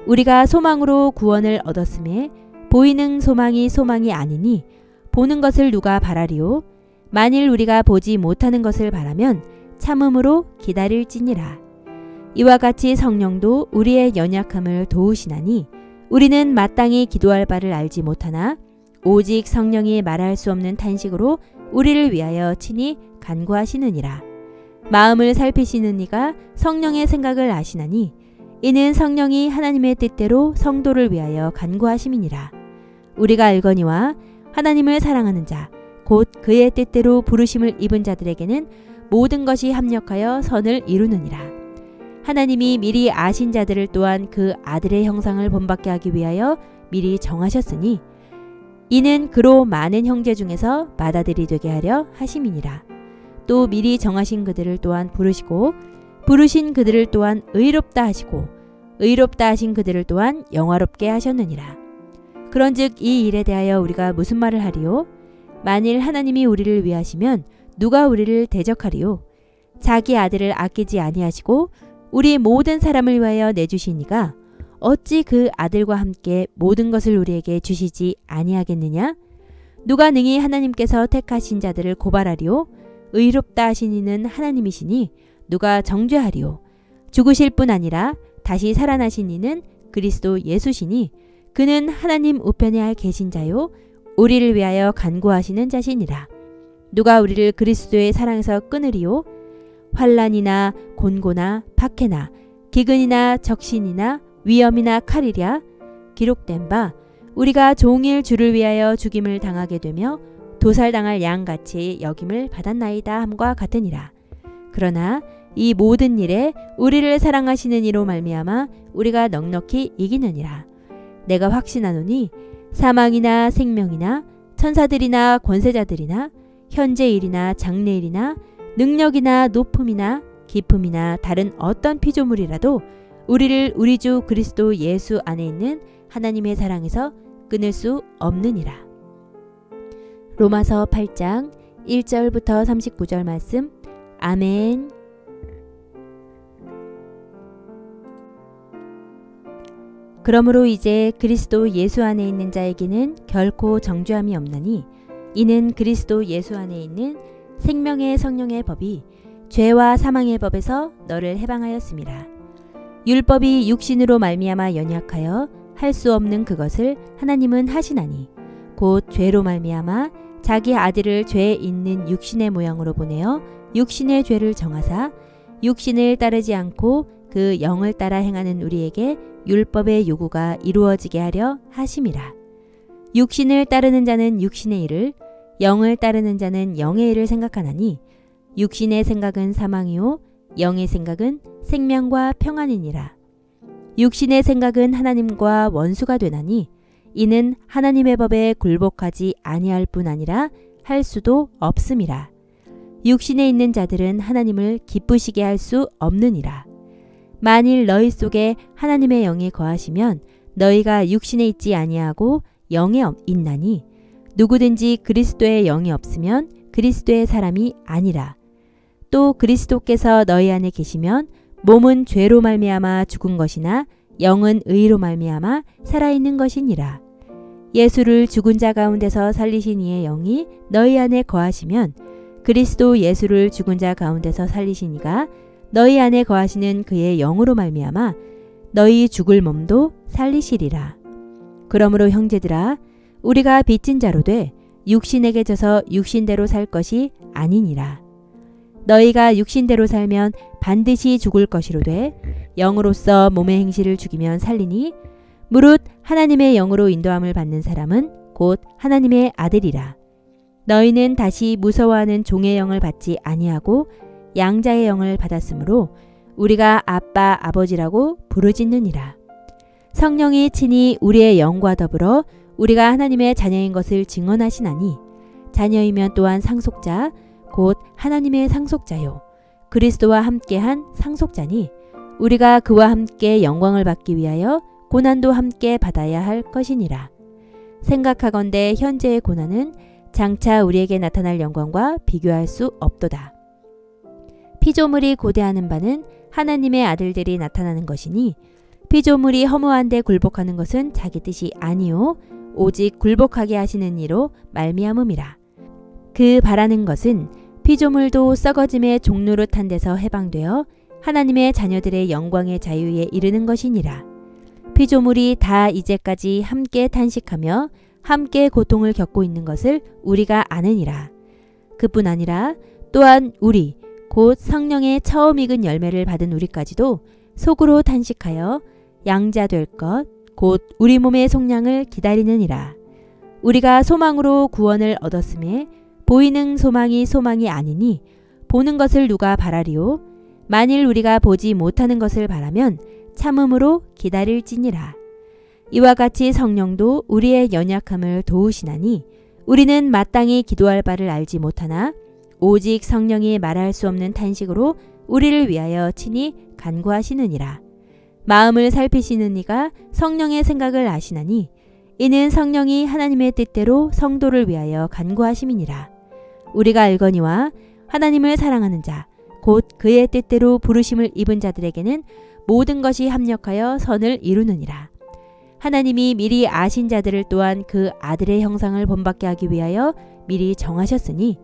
우리가 소망으로 구원을 얻었음에 보이는 소망이 소망이 아니니 보는 것을 누가 바라리요? 만일 우리가 보지 못하는 것을 바라면 참음으로 기다릴지니라. 이와 같이 성령도 우리의 연약함을 도우시나니 우리는 마땅히 기도할 바를 알지 못하나 오직 성령이 말할 수 없는 탄식으로 우리를 위하여 친히 간구하시느니라. 마음을 살피시는 이가 성령의 생각을 아시나니 이는 성령이 하나님의 뜻대로 성도를 위하여 간구하심이니라. 우리가 알거니와 하나님을 사랑하는 자 곧 그의 뜻대로 부르심을 입은 자들에게는 모든 것이 합력하여 선을 이루느니라. 하나님이 미리 아신 자들을 또한 그 아들의 형상을 본받게 하기 위하여 미리 정하셨으니 이는 그로 많은 형제 중에서 맏아들이 되게 하려 하심이니라. 또 미리 정하신 그들을 또한 부르시고 부르신 그들을 또한 의롭다 하시고 의롭다 하신 그들을 또한 영화롭게 하셨느니라. 그런즉 이 일에 대하여 우리가 무슨 말을 하리요? 만일 하나님이 우리를 위하시면 누가 우리를 대적하리요? 자기 아들을 아끼지 아니하시고 우리 모든 사람을 위하여 내주시니가 어찌 그 아들과 함께 모든 것을 우리에게 주시지 아니하겠느냐? 누가 능히 하나님께서 택하신 자들을 고발하리요? 의롭다 하신 이는 하나님이시니 누가 정죄하리요? 죽으실 뿐 아니라 다시 살아나신 이는 그리스도 예수시니 그는 하나님 우편에 계신 자요 우리를 위하여 간구하시는 자시니라. 누가 우리를 그리스도의 사랑에서 끊으리요? 환난이나 곤고나 박해나 기근이나 적신이나 위험이나 칼이랴. 기록된 바 우리가 종일 주를 위하여 죽임을 당하게 되며 도살당할 양같이 여김을 받았나이다 함과 같으니라. 그러나 이 모든 일에 우리를 사랑하시는 이로 말미암아 우리가 넉넉히 이기느니라. 내가 확신하노니 사망이나 생명이나 천사들이나 권세자들이나 현재일이나 장래일이나 능력이나 높음이나 깊음이나 다른 어떤 피조물이라도 우리를 우리 주 그리스도 예수 안에 있는 하나님의 사랑에서 끊을 수 없느니라. 로마서 8장 1절부터 39절 말씀. 아멘. 그러므로 이제 그리스도 예수 안에 있는 자에게는 결코 정죄함이 없나니 이는 그리스도 예수 안에 있는 생명의 성령의 법이 죄와 사망의 법에서 너를 해방하였습니다. 율법이 육신으로 말미암아 연약하여 할 수 없는 그것을 하나님은 하시나니 곧 죄로 말미암아 자기 아들을 죄 있는 육신의 모양으로 보내어 육신의 죄를 정하사 육신을 따르지 않고 그 영을 따라 행하는 우리에게 율법의 요구가 이루어지게 하려 하심이라. 육신을 따르는 자는 육신의 일을 영을 따르는 자는 영의 일을 생각하나니 육신의 생각은 사망이요 영의 생각은 생명과 평안이니라. 육신의 생각은 하나님과 원수가 되나니 이는 하나님의 법에 굴복하지 아니할 뿐 아니라 할 수도 없음이라. 육신에 있는 자들은 하나님을 기쁘시게 할 수 없느니라. 만일 너희 속에 하나님의 영이 거하시면 너희가 육신에 있지 아니하고 영에 있나니 누구든지 그리스도의 영이 없으면 그리스도의 사람이 아니라. 또 그리스도께서 너희 안에 계시면 몸은 죄로 말미암아 죽은 것이나 영은 의로 말미암아 살아있는 것이니라. 예수를 죽은 자 가운데서 살리신 이의 영이 너희 안에 거하시면 그리스도 예수를 죽은 자 가운데서 살리신 이가 너희 안에 거하시는 그의 영으로 말미암아 너희 죽을 몸도 살리시리라. 그러므로 형제들아, 우리가 빚진 자로 돼 육신에게 져서 육신대로 살 것이 아니니라. 너희가 육신대로 살면 반드시 죽을 것이로되 영으로서 몸의 행실을 죽이면 살리니 무릇 하나님의 영으로 인도함을 받는 사람은 곧 하나님의 아들이라. 너희는 다시 무서워하는 종의 영을 받지 아니하고 양자의 영을 받았으므로 우리가 아빠 아버지라고 부르짖느니라. 성령이 친히 우리의 영과 더불어 우리가 하나님의 자녀인 것을 증언하시나니 자녀이면 또한 상속자 곧 하나님의 상속자요 그리스도와 함께한 상속자니 우리가 그와 함께 영광을 받기 위하여 고난도 함께 받아야 할 것이니라. 생각하건대 현재의 고난은 장차 우리에게 나타날 영광과 비교할 수 없도다. 피조물이 고대하는 바는 하나님의 아들들이 나타나는 것이니 피조물이 허무한데 굴복하는 것은 자기 뜻이 아니요 오직 굴복하게 하시는 이로 말미암음이라. 그 바라는 것은 피조물도 썩어짐의 종노릇한 데서 해방되어 하나님의 자녀들의 영광의 자유에 이르는 것이니라. 피조물이 다 이제까지 함께 탄식하며 함께 고통을 겪고 있는 것을 우리가 아느니라. 그뿐 아니라 또한 우리 곧 성령의 처음 익은 열매를 받은 우리까지도 속으로 탄식하여 양자될 것 곧 우리 몸의 속량을 기다리느니라. 우리가 소망으로 구원을 얻었음에 보이는 소망이 소망이 아니니 보는 것을 누가 바라리요? 만일 우리가 보지 못하는 것을 바라면 참음으로 기다릴지니라. 이와 같이 성령도 우리의 연약함을 도우시나니 우리는 마땅히 기도할 바를 알지 못하나 오직 성령이 말할 수 없는 탄식으로 우리를 위하여 친히 간구하시느니라. 마음을 살피시는 이가 성령의 생각을 아시나니 이는 성령이 하나님의 뜻대로 성도를 위하여 간구하심이니라. 우리가 알거니와 하나님을 사랑하는 자 곧 그의 뜻대로 부르심을 입은 자들에게는 모든 것이 합력하여 선을 이루느니라. 하나님이 미리 아신 자들을 또한 그 아들의 형상을 본받게 하기 위하여 미리 정하셨으니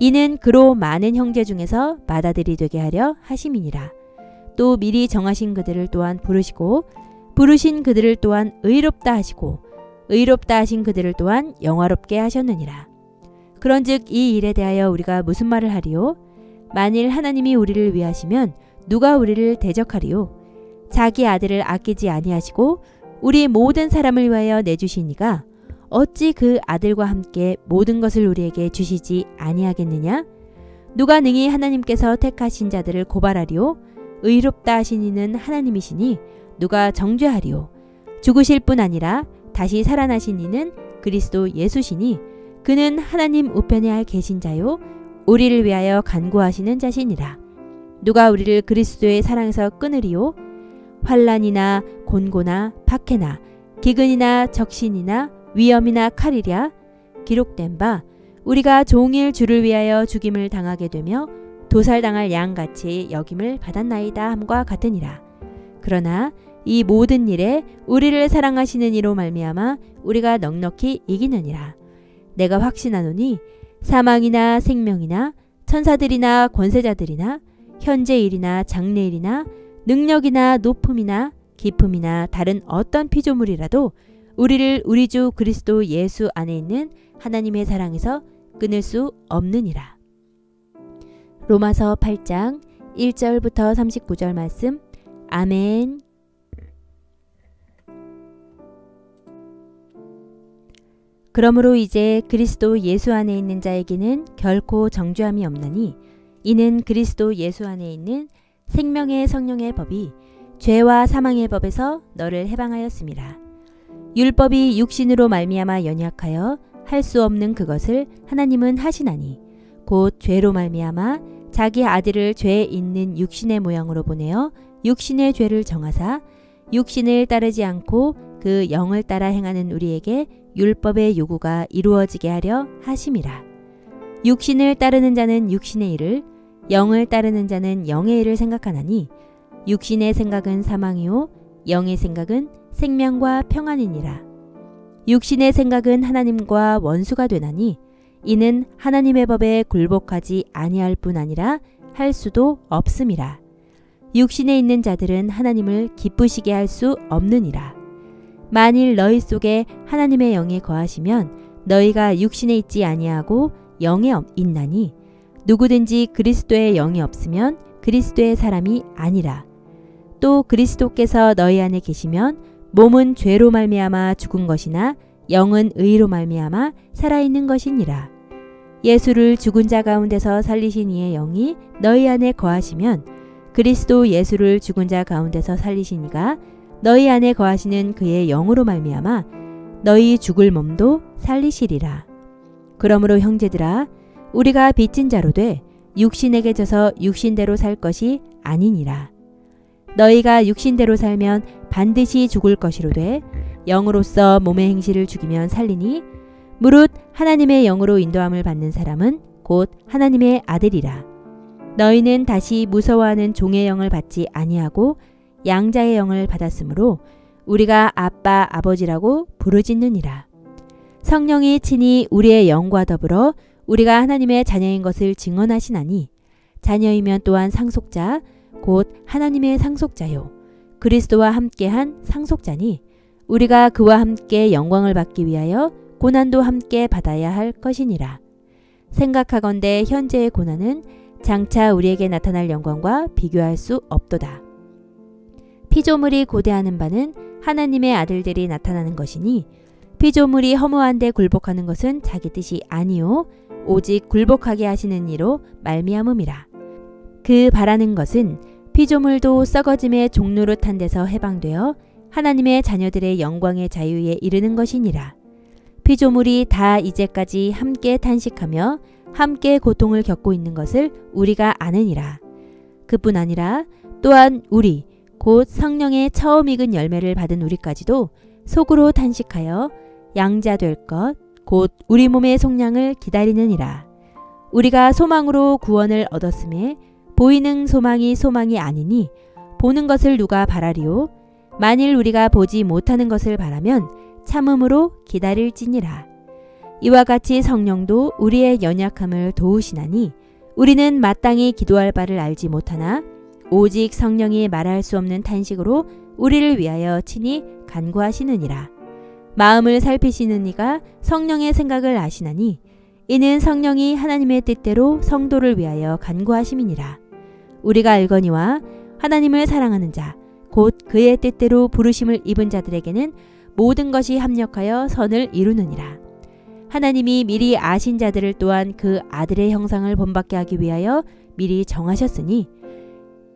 이는 그로 많은 형제 중에서 맏아들이 되게 하려 하심이니라. 또 미리 정하신 그들을 또한 부르시고 부르신 그들을 또한 의롭다 하시고 의롭다 하신 그들을 또한 영화롭게 하셨느니라. 그런즉 이 일에 대하여 우리가 무슨 말을 하리요? 만일 하나님이 우리를 위하시면 누가 우리를 대적하리요? 자기 아들을 아끼지 아니하시고 우리 모든 사람을 위하여 내주시니가 어찌 그 아들과 함께 모든 것을 우리에게 주시지 아니하겠느냐? 누가 능히 하나님께서 택하신 자들을 고발하리요? 의롭다 하신 이는 하나님이시니 누가 정죄하리요? 죽으실 뿐 아니라 다시 살아나신 이는 그리스도 예수시니 그는 하나님 우편에 계신 자요 우리를 위하여 간구하시는 자시니라. 누가 우리를 그리스도의 사랑에서 끊으리요? 환난이나 곤고나 박해나 기근이나 적신이나 위험이나 칼이랴. 기록된 바 우리가 종일 주를 위하여 죽임을 당하게 되며 도살당할 양같이 여김을 받았나이다 함과 같으니라. 그러나 이 모든 일에 우리를 사랑하시는 이로 말미암아 우리가 넉넉히 이기느니라. 내가 확신하노니 사망이나 생명이나 천사들이나 권세자들이나 현재일이나 장래일이나 능력이나 높음이나 깊음이나 다른 어떤 피조물이라도 우리를 우리 주 그리스도 예수 안에 있는 하나님의 사랑에서 끊을 수 없느니라. 로마서 8장 1절부터 39절 말씀. 아멘. 그러므로 이제 그리스도 예수 안에 있는 자에게는 결코 정죄함이 없나니 이는 그리스도 예수 안에 있는 생명의 성령의 법이 죄와 사망의 법에서 너를 해방하였습니다. 율법이 육신으로 말미암아 연약하여 할 수 없는 그것을 하나님은 하시나니 곧 죄로 말미암아 자기 아들을 죄 있는 육신의 모양으로 보내어 육신의 죄를 정하사 육신을 따르지 않고 그 영을 따라 행하는 우리에게 율법의 요구가 이루어지게 하려 하심이라. 육신을 따르는 자는 육신의 일을 영을 따르는 자는 영의 일을 생각하나니 육신의 생각은 사망이요 영의 생각은 생명과 평안이니라. 육신의 생각은 하나님과 원수가 되나니 이는 하나님의 법에 굴복하지 아니할 뿐 아니라 할 수도 없음이라. 육신에 있는 자들은 하나님을 기쁘시게 할 수 없느니라. 만일 너희 속에 하나님의 영이 거하시면 너희가 육신에 있지 아니하고 영에 있나니 누구든지 그리스도의 영이 없으면 그리스도의 사람이 아니라. 또 그리스도께서 너희 안에 계시면 몸은 죄로 말미암아 죽은 것이나 영은 의로 말미암아 살아있는 것이니라. 예수를 죽은 자 가운데서 살리신 이의 영이 너희 안에 거하시면 그리스도 예수를 죽은 자 가운데서 살리신 이가 너희 안에 거하시는 그의 영으로 말미암아 너희 죽을 몸도 살리시리라. 그러므로 형제들아, 우리가 빚진 자로 돼 육신에게 져서 육신대로 살 것이 아니니라. 너희가 육신대로 살면 반드시 죽을 것이로되 영으로서 몸의 행실을 죽이면 살리니 무릇 하나님의 영으로 인도함을 받는 사람은 곧 하나님의 아들이라. 너희는 다시 무서워하는 종의 영을 받지 아니하고 양자의 영을 받았으므로 우리가 아빠 아버지라고 부르짖느니라. 성령이 친히 우리의 영과 더불어 우리가 하나님의 자녀인 것을 증언하시나니 자녀이면 또한 상속자 곧 하나님의 상속자요 그리스도와 함께한 상속자니 우리가 그와 함께 영광을 받기 위하여 고난도 함께 받아야 할 것이니라. 생각하건대 현재의 고난은 장차 우리에게 나타날 영광과 비교할 수 없도다. 피조물이 고대하는 바는 하나님의 아들들이 나타나는 것이니 피조물이 허무한데 굴복하는 것은 자기 뜻이 아니요 오직 굴복하게 하시는 이로 말미암음이라. 그 바라는 것은 피조물도 썩어짐의 종노릇한 데서 해방되어 하나님의 자녀들의 영광의 자유에 이르는 것이니라. 피조물이 다 이제까지 함께 탄식하며 함께 고통을 겪고 있는 것을 우리가 아느니라. 그뿐 아니라 또한 우리 곧 성령의 처음 익은 열매를 받은 우리까지도 속으로 탄식하여 양자 될 것 곧 우리 몸의 속량을 기다리느니라. 우리가 소망으로 구원을 얻었음에 보이는 소망이 소망이 아니니 보는 것을 누가 바라리요? 만일 우리가 보지 못하는 것을 바라면 참음으로 기다릴지니라. 이와 같이 성령도 우리의 연약함을 도우시나니 우리는 마땅히 기도할 바를 알지 못하나 오직 성령이 말할 수 없는 탄식으로 우리를 위하여 친히 간구하시느니라. 마음을 살피시는 이가 성령의 생각을 아시나니 이는 성령이 하나님의 뜻대로 성도를 위하여 간구하심이니라. 우리가 알거니와 하나님을 사랑하는 자 곧 그의 뜻대로 부르심을 입은 자들에게는 모든 것이 합력하여 선을 이루느니라. 하나님이 미리 아신 자들을 또한 그 아들의 형상을 본받게 하기 위하여 미리 정하셨으니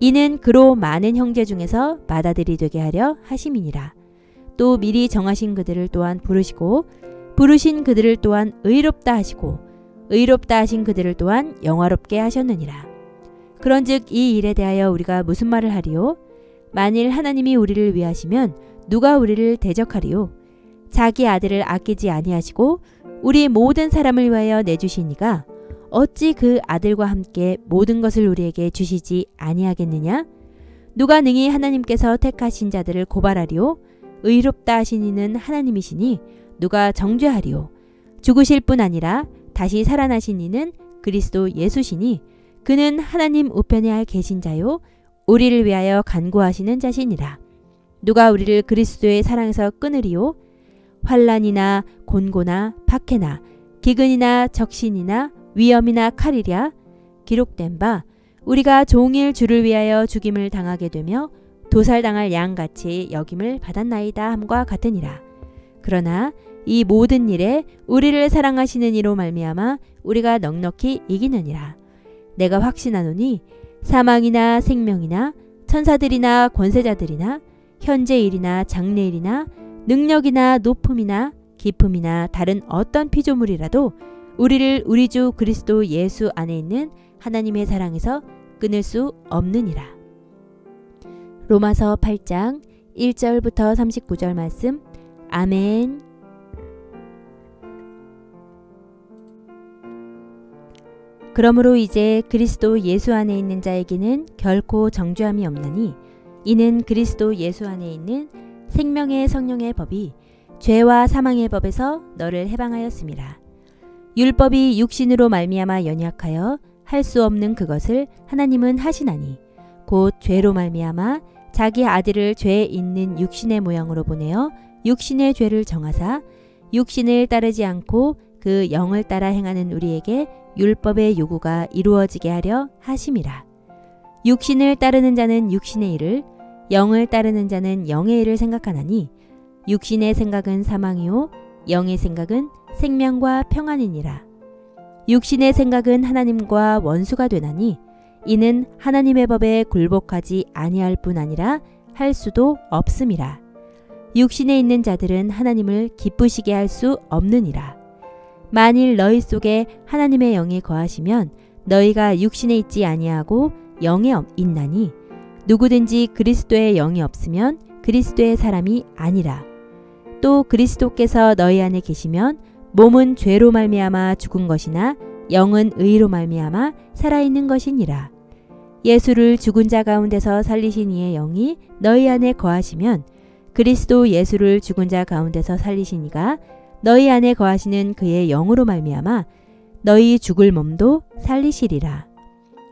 이는 그로 많은 형제 중에서 맏아들이 되게 하려 하심이니라. 또 미리 정하신 그들을 또한 부르시고 부르신 그들을 또한 의롭다 하시고 의롭다 하신 그들을 또한 영화롭게 하셨느니라. 그런즉 이 일에 대하여 우리가 무슨 말을 하리요? 만일 하나님이 우리를 위하시면 누가 우리를 대적하리요? 자기 아들을 아끼지 아니하시고 우리 모든 사람을 위하여 내주시니가 어찌 그 아들과 함께 모든 것을 우리에게 주시지 아니하겠느냐? 누가 능히 하나님께서 택하신 자들을 고발하리요? 의롭다 하신 이는 하나님이시니 누가 정죄하리요? 죽으실 뿐 아니라 다시 살아나신 이는 그리스도 예수시니 그는 하나님 우편에 계신 자요 우리를 위하여 간구하시는 자시니라. 누가 우리를 그리스도의 사랑에서 끊으리요? 환난이나 곤고나 박해나 기근이나 적신이나 위험이나 칼이랴. 기록된 바 우리가 종일 주를 위하여 죽임을 당하게 되며 도살당할 양같이 여김을 받았나이다 함과 같으니라. 그러나 이 모든 일에 우리를 사랑하시는 이로 말미암아 우리가 넉넉히 이기느니라. 내가 확신하노니 사망이나 생명이나 천사들이나 권세자들이나 현재일이나 장래일이나 능력이나 높음이나 깊음이나 다른 어떤 피조물이라도 우리를 우리 주 그리스도 예수 안에 있는 하나님의 사랑에서 끊을 수 없느니라. 로마서 8장 1절부터 39절 말씀. 아멘. 그러므로 이제 그리스도 예수 안에 있는 자에게는 결코 정죄함이 없나니 이는 그리스도 예수 안에 있는 생명의 성령의 법이 죄와 사망의 법에서 너를 해방하였음이라. 율법이 육신으로 말미암아 연약하여 할 수 없는 그것을 하나님은 하시나니 곧 죄로 말미암아 자기 아들을 죄 있는 육신의 모양으로 보내어 육신의 죄를 정하사 육신을 따르지 않고 그 영을 따라 행하는 우리에게 율법의 요구가 이루어지게 하려 하심이라. 육신을 따르는 자는 육신의 일을, 영을 따르는 자는 영의 일을 생각하나니 육신의 생각은 사망이요 영의 생각은 생명과 평안이니라. 육신의 생각은 하나님과 원수가 되나니 이는 하나님의 법에 굴복하지 아니할 뿐 아니라 할 수도 없음이라. 육신에 있는 자들은 하나님을 기쁘시게 할 수 없느니라. 만일 너희 속에 하나님의 영이 거하시면 너희가 육신에 있지 아니하고 영에 있나니 누구든지 그리스도의 영이 없으면 그리스도의 사람이 아니라. 또 그리스도께서 너희 안에 계시면 몸은 죄로 말미암아 죽은 것이나 영은 의로 말미암아 살아있는 것이니라. 예수를 죽은 자 가운데서 살리신 이의 영이 너희 안에 거하시면 그리스도 예수를 죽은 자 가운데서 살리신 이가 너희 안에 거하시는 그의 영으로 말미암아 너희 죽을 몸도 살리시리라.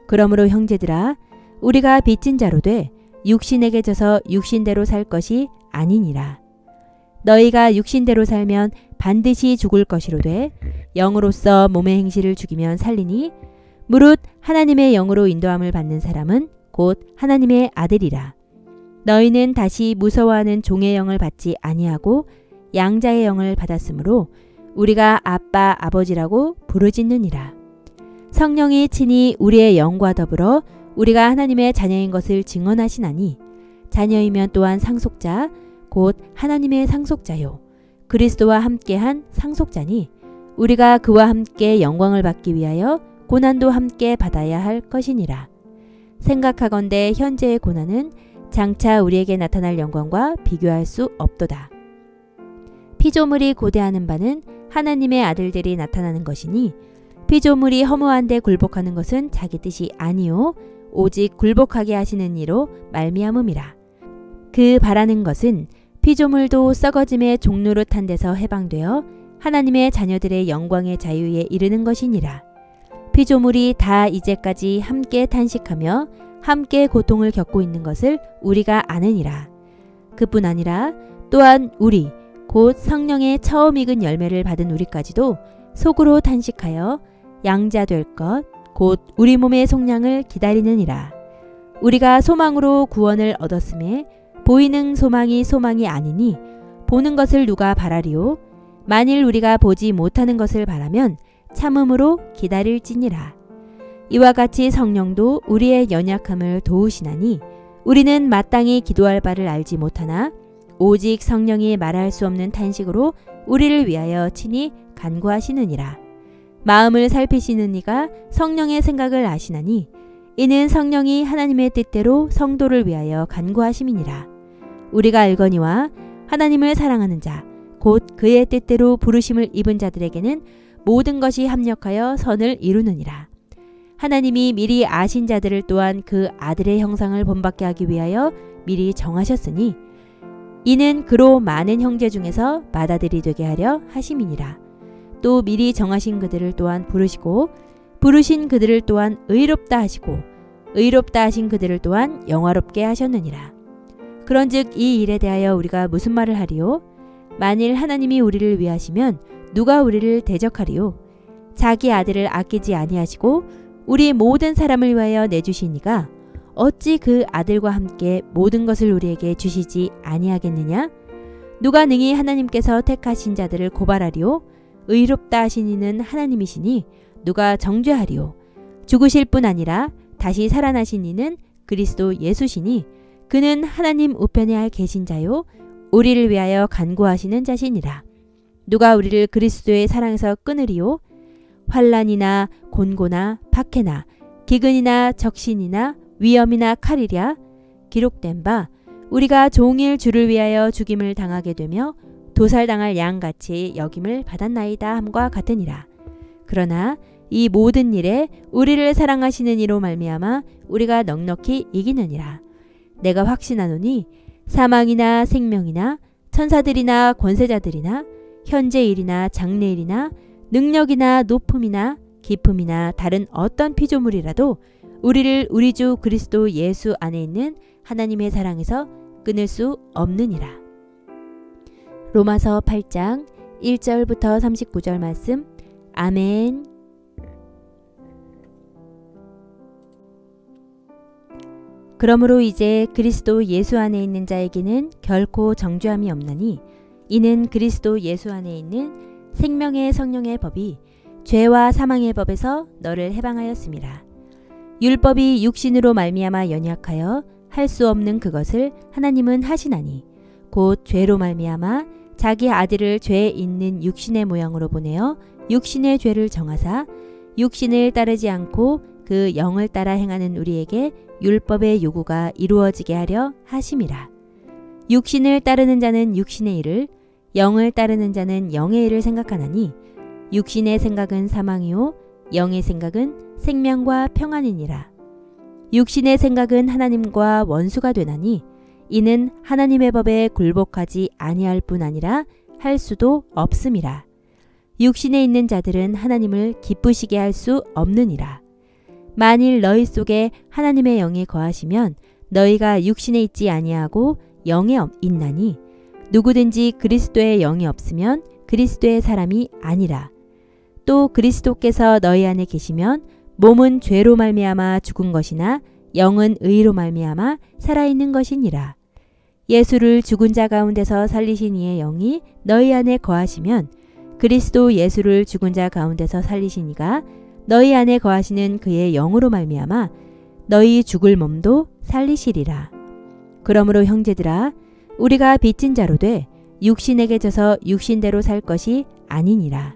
그러므로 형제들아 우리가 빚진 자로 돼 육신에게 져서 육신대로 살 것이 아니니라. 너희가 육신대로 살면 반드시 죽을 것이로되 영으로서 몸의 행실을 죽이면 살리니 무릇 하나님의 영으로 인도함을 받는 사람은 곧 하나님의 아들이라. 너희는 다시 무서워하는 종의 영을 받지 아니하고 양자의 영을 받았으므로 우리가 아빠 아버지라고 부르짖느니라. 성령이 친히 우리의 영과 더불어 우리가 하나님의 자녀인 것을 증언하시나니 자녀이면 또한 상속자 곧 하나님의 상속자요 그리스도와 함께한 상속자니 우리가 그와 함께 영광을 받기 위하여 고난도 함께 받아야 할 것이니라. 생각하건대 현재의 고난은 장차 우리에게 나타날 영광과 비교할 수 없도다. 피조물이 고대하는 바는 하나님의 아들들이 나타나는 것이니 피조물이 허무한 데 굴복하는 것은 자기 뜻이 아니요 오직 굴복하게 하시는 이로 말미암음이라. 그 바라는 것은 피조물도 썩어짐의 종노릇한 데서 해방되어 하나님의 자녀들의 영광의 자유에 이르는 것이니라. 피조물이 다 이제까지 함께 탄식하며 함께 고통을 겪고 있는 것을 우리가 아느니라. 그뿐 아니라 또한 우리 곧 성령의 처음 익은 열매를 받은 우리까지도 속으로 탄식하여 양자될 것 곧 우리 몸의 속량을 기다리느니라. 우리가 소망으로 구원을 얻었음에 보이는 소망이 소망이 아니니 보는 것을 누가 바라리요? 만일 우리가 보지 못하는 것을 바라면 참음으로 기다릴지니라. 이와 같이 성령도 우리의 연약함을 도우시나니 우리는 마땅히 기도할 바를 알지 못하나 오직 성령이 말할 수 없는 탄식으로 우리를 위하여 친히 간구하시느니라. 마음을 살피시는 이가 성령의 생각을 아시나니 이는 성령이 하나님의 뜻대로 성도를 위하여 간구하심이니라. 우리가 알거니와 하나님을 사랑하는 자 곧 그의 뜻대로 부르심을 입은 자들에게는 모든 것이 합력하여 선을 이루느니라. 하나님이 미리 아신 자들을 또한 그 아들의 형상을 본받게 하기 위하여 미리 정하셨으니 이는 그로 많은 형제 중에서 맏아들이 되게 하려 하심이니라. 또 미리 정하신 그들을 또한 부르시고 부르신 그들을 또한 의롭다 하시고 의롭다 하신 그들을 또한 영화롭게 하셨느니라. 그런즉 이 일에 대하여 우리가 무슨 말을 하리요? 만일 하나님이 우리를 위하시면 누가 우리를 대적하리요? 자기 아들을 아끼지 아니하시고 우리 모든 사람을 위하여 내주시니가 어찌 그 아들과 함께 모든 것을 우리에게 주시지 아니하겠느냐? 누가 능히 하나님께서 택하신 자들을 고발하리요? 의롭다 하신 이는 하나님이시니 누가 정죄하리요? 죽으실 뿐 아니라 다시 살아나신 이는 그리스도 예수시니 그는 하나님 우편에 계신 자요 우리를 위하여 간구하시는 자시니라. 누가 우리를 그리스도의 사랑에서 끊으리요? 환난이나 곤고나 박해나 기근이나 적신이나 위험이나 칼이랴. 기록된 바 우리가 종일 주를 위하여 죽임을 당하게 되며 도살당할 양같이 여김을 받았나이다 함과 같으니라. 그러나 이 모든 일에 우리를 사랑하시는 이로 말미암아 우리가 넉넉히 이기느니라. 내가 확신하노니 사망이나 생명이나 천사들이나 권세자들이나 현재 일이나 장래 일이나 능력이나 높음이나 깊음이나 다른 어떤 피조물이라도 우리를 우리 주 그리스도 예수 안에 있는 하나님의 사랑에서 끊을 수 없느니라. 로마서 8장 1절부터 39절 말씀. 아멘. 그러므로 이제 그리스도 예수 안에 있는 자에게는 결코 정죄함이 없나니 이는 그리스도 예수 안에 있는 생명의 성령의 법이 죄와 사망의 법에서 너를 해방하였습니다. 율법이 육신으로 말미암아 연약하여 할 수 없는 그것을 하나님은 하시나니 곧 죄로 말미암아 자기 아들을 죄 있는 육신의 모양으로 보내어 육신의 죄를 정하사 육신을 따르지 않고 그 영을 따라 행하는 우리에게 율법의 요구가 이루어지게 하려 하심이라. 육신을 따르는 자는 육신의 일을, 영을 따르는 자는 영의 일을 생각하나니 육신의 생각은 사망이요 영의 생각은 생명과 평안이니라. 육신의 생각은 하나님과 원수가 되나니 이는 하나님의 법에 굴복하지 아니할 뿐 아니라 할 수도 없음이라. 육신에 있는 자들은 하나님을 기쁘시게 할 수 없느니라. 만일 너희 속에 하나님의 영이 거하시면 너희가 육신에 있지 아니하고 영에 있나니 누구든지 그리스도의 영이 없으면 그리스도의 사람이 아니라. 또 그리스도께서 너희 안에 계시면 몸은 죄로 말미암아 죽은 것이나 영은 의로 말미암아 살아있는 것이니라. 예수를 죽은 자 가운데서 살리신 이의 영이 너희 안에 거하시면 그리스도 예수를 죽은 자 가운데서 살리신 이가 너희 안에 거하시는 그의 영으로 말미암아 너희 죽을 몸도 살리시리라. 그러므로 형제들아 우리가 빚진 자로 돼 육신에게 져서 육신대로 살 것이 아니니라.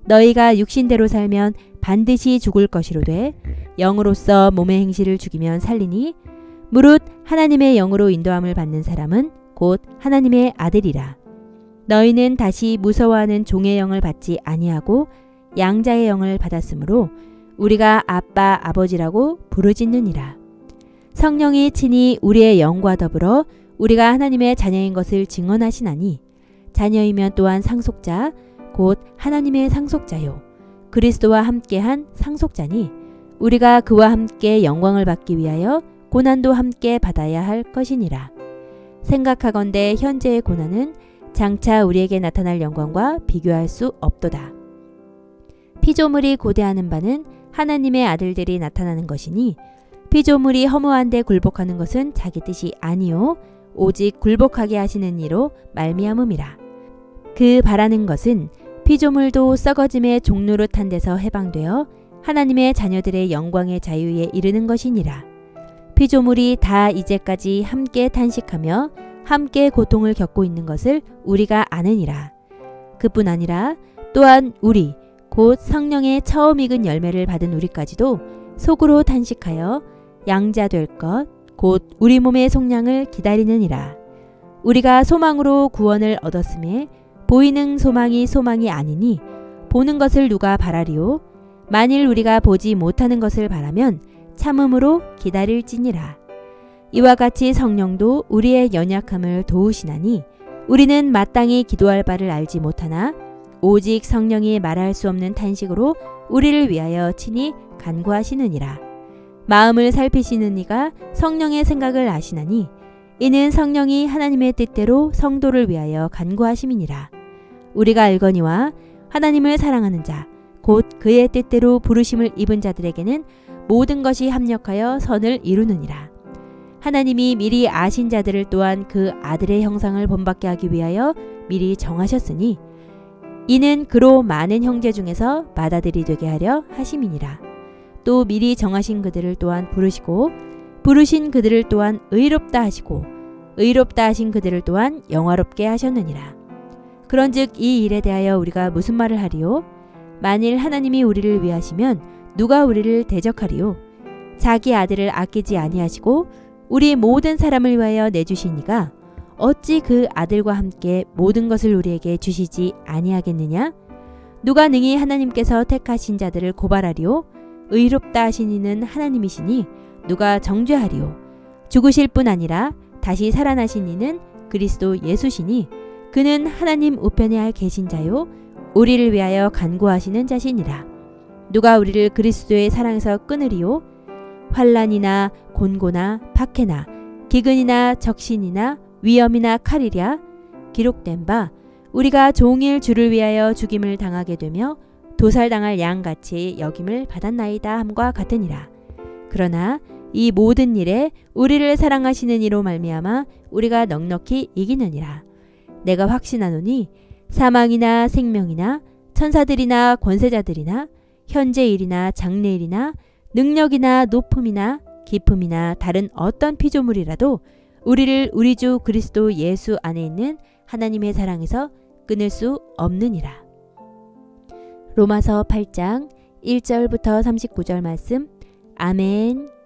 너희가 육신대로 살면 반드시 죽을 것이로되 영으로서 몸의 행실을 죽이면 살리니 무릇 하나님의 영으로 인도함을 받는 사람은 곧 하나님의 아들이라. 너희는 다시 무서워하는 종의 영을 받지 아니하고 양자의 영을 받았으므로 우리가 아빠 아버지라고 부르짖느니라. 성령이 친히 우리의 영과 더불어 우리가 하나님의 자녀인 것을 증언하시나니 자녀이면 또한 상속자 곧 하나님의 상속자요 그리스도와 함께한 상속자니 우리가 그와 함께 영광을 받기 위하여 고난도 함께 받아야 할 것이니라. 생각하건대 현재의 고난은 장차 우리에게 나타날 영광과 비교할 수 없도다. 피조물이 고대하는 바는 하나님의 아들들이 나타나는 것이니 피조물이 허무한 데 굴복하는 것은 자기 뜻이 아니요 오직 굴복하게 하시는 이로 말미암음이라. 그 바라는 것은 피조물도 썩어짐의 종노릇한 데서 해방되어 하나님의 자녀들의 영광의 자유에 이르는 것이니라. 피조물이 다 이제까지 함께 탄식하며 함께 고통을 겪고 있는 것을 우리가 아느니라. 그뿐 아니라 또한 우리 곧 성령의 처음 익은 열매를 받은 우리까지도 속으로 탄식하여 양자 될 것 곧 우리 몸의 속량을 기다리느니라. 우리가 소망으로 구원을 얻었음에 보이는 소망이 소망이 아니니 보는 것을 누가 바라리요? 만일 우리가 보지 못하는 것을 바라면 참음으로 기다릴지니라. 이와 같이 성령도 우리의 연약함을 도우시나니 우리는 마땅히 기도할 바를 알지 못하나 오직 성령이 말할 수 없는 탄식으로 우리를 위하여 친히 간구하시느니라. 마음을 살피시는 이가 성령의 생각을 아시나니 이는 성령이 하나님의 뜻대로 성도를 위하여 간구하심이니라. 우리가 알거니와 하나님을 사랑하는 자 곧 그의 뜻대로 부르심을 입은 자들에게는 모든 것이 합력하여 선을 이루느니라. 하나님이 미리 아신 자들을 또한 그 아들의 형상을 본받게 하기 위하여 미리 정하셨으니 이는 그로 많은 형제 중에서 맏아들이 되게 하려 하심이니라. 또 미리 정하신 그들을 또한 부르시고 부르신 그들을 또한 의롭다 하시고 의롭다 하신 그들을 또한 영화롭게 하셨느니라. 그런즉 이 일에 대하여 우리가 무슨 말을 하리요? 만일 하나님이 우리를 위하시면 누가 우리를 대적하리요? 자기 아들을 아끼지 아니하시고 우리 모든 사람을 위하여 내주시니가 어찌 그 아들과 함께 모든 것을 우리에게 주시지 아니하겠느냐? 누가 능히 하나님께서 택하신 자들을 고발하리요? 의롭다 하신 이는 하나님이시니 누가 정죄하리요? 죽으실 뿐 아니라 다시 살아나신 이는 그리스도 예수시니 그는 하나님 우편에 계신 자요 우리를 위하여 간구하시는 자시니라. 누가 우리를 그리스도의 사랑에서 끊으리요? 환난이나 곤고나 박해나 기근이나 적신이나 위험이나 칼이랴 기록된 바 우리가 종일 주를 위하여 죽임을 당하게 되며 도살당할 양같이 여김을 받았나이다 함과 같으니라. 그러나 이 모든 일에 우리를 사랑하시는 이로 말미암아 우리가 넉넉히 이기느니라. 내가 확신하노니 사망이나 생명이나 천사들이나 권세자들이나 현재 일이나 장래일이나 능력이나 높음이나 깊음이나 다른 어떤 피조물이라도 우리를 우리 주 그리스도 예수 안에 있는 하나님의 사랑에서 끊을 수 없느니라. 로마서 8장 1절부터 39절 말씀. 아멘.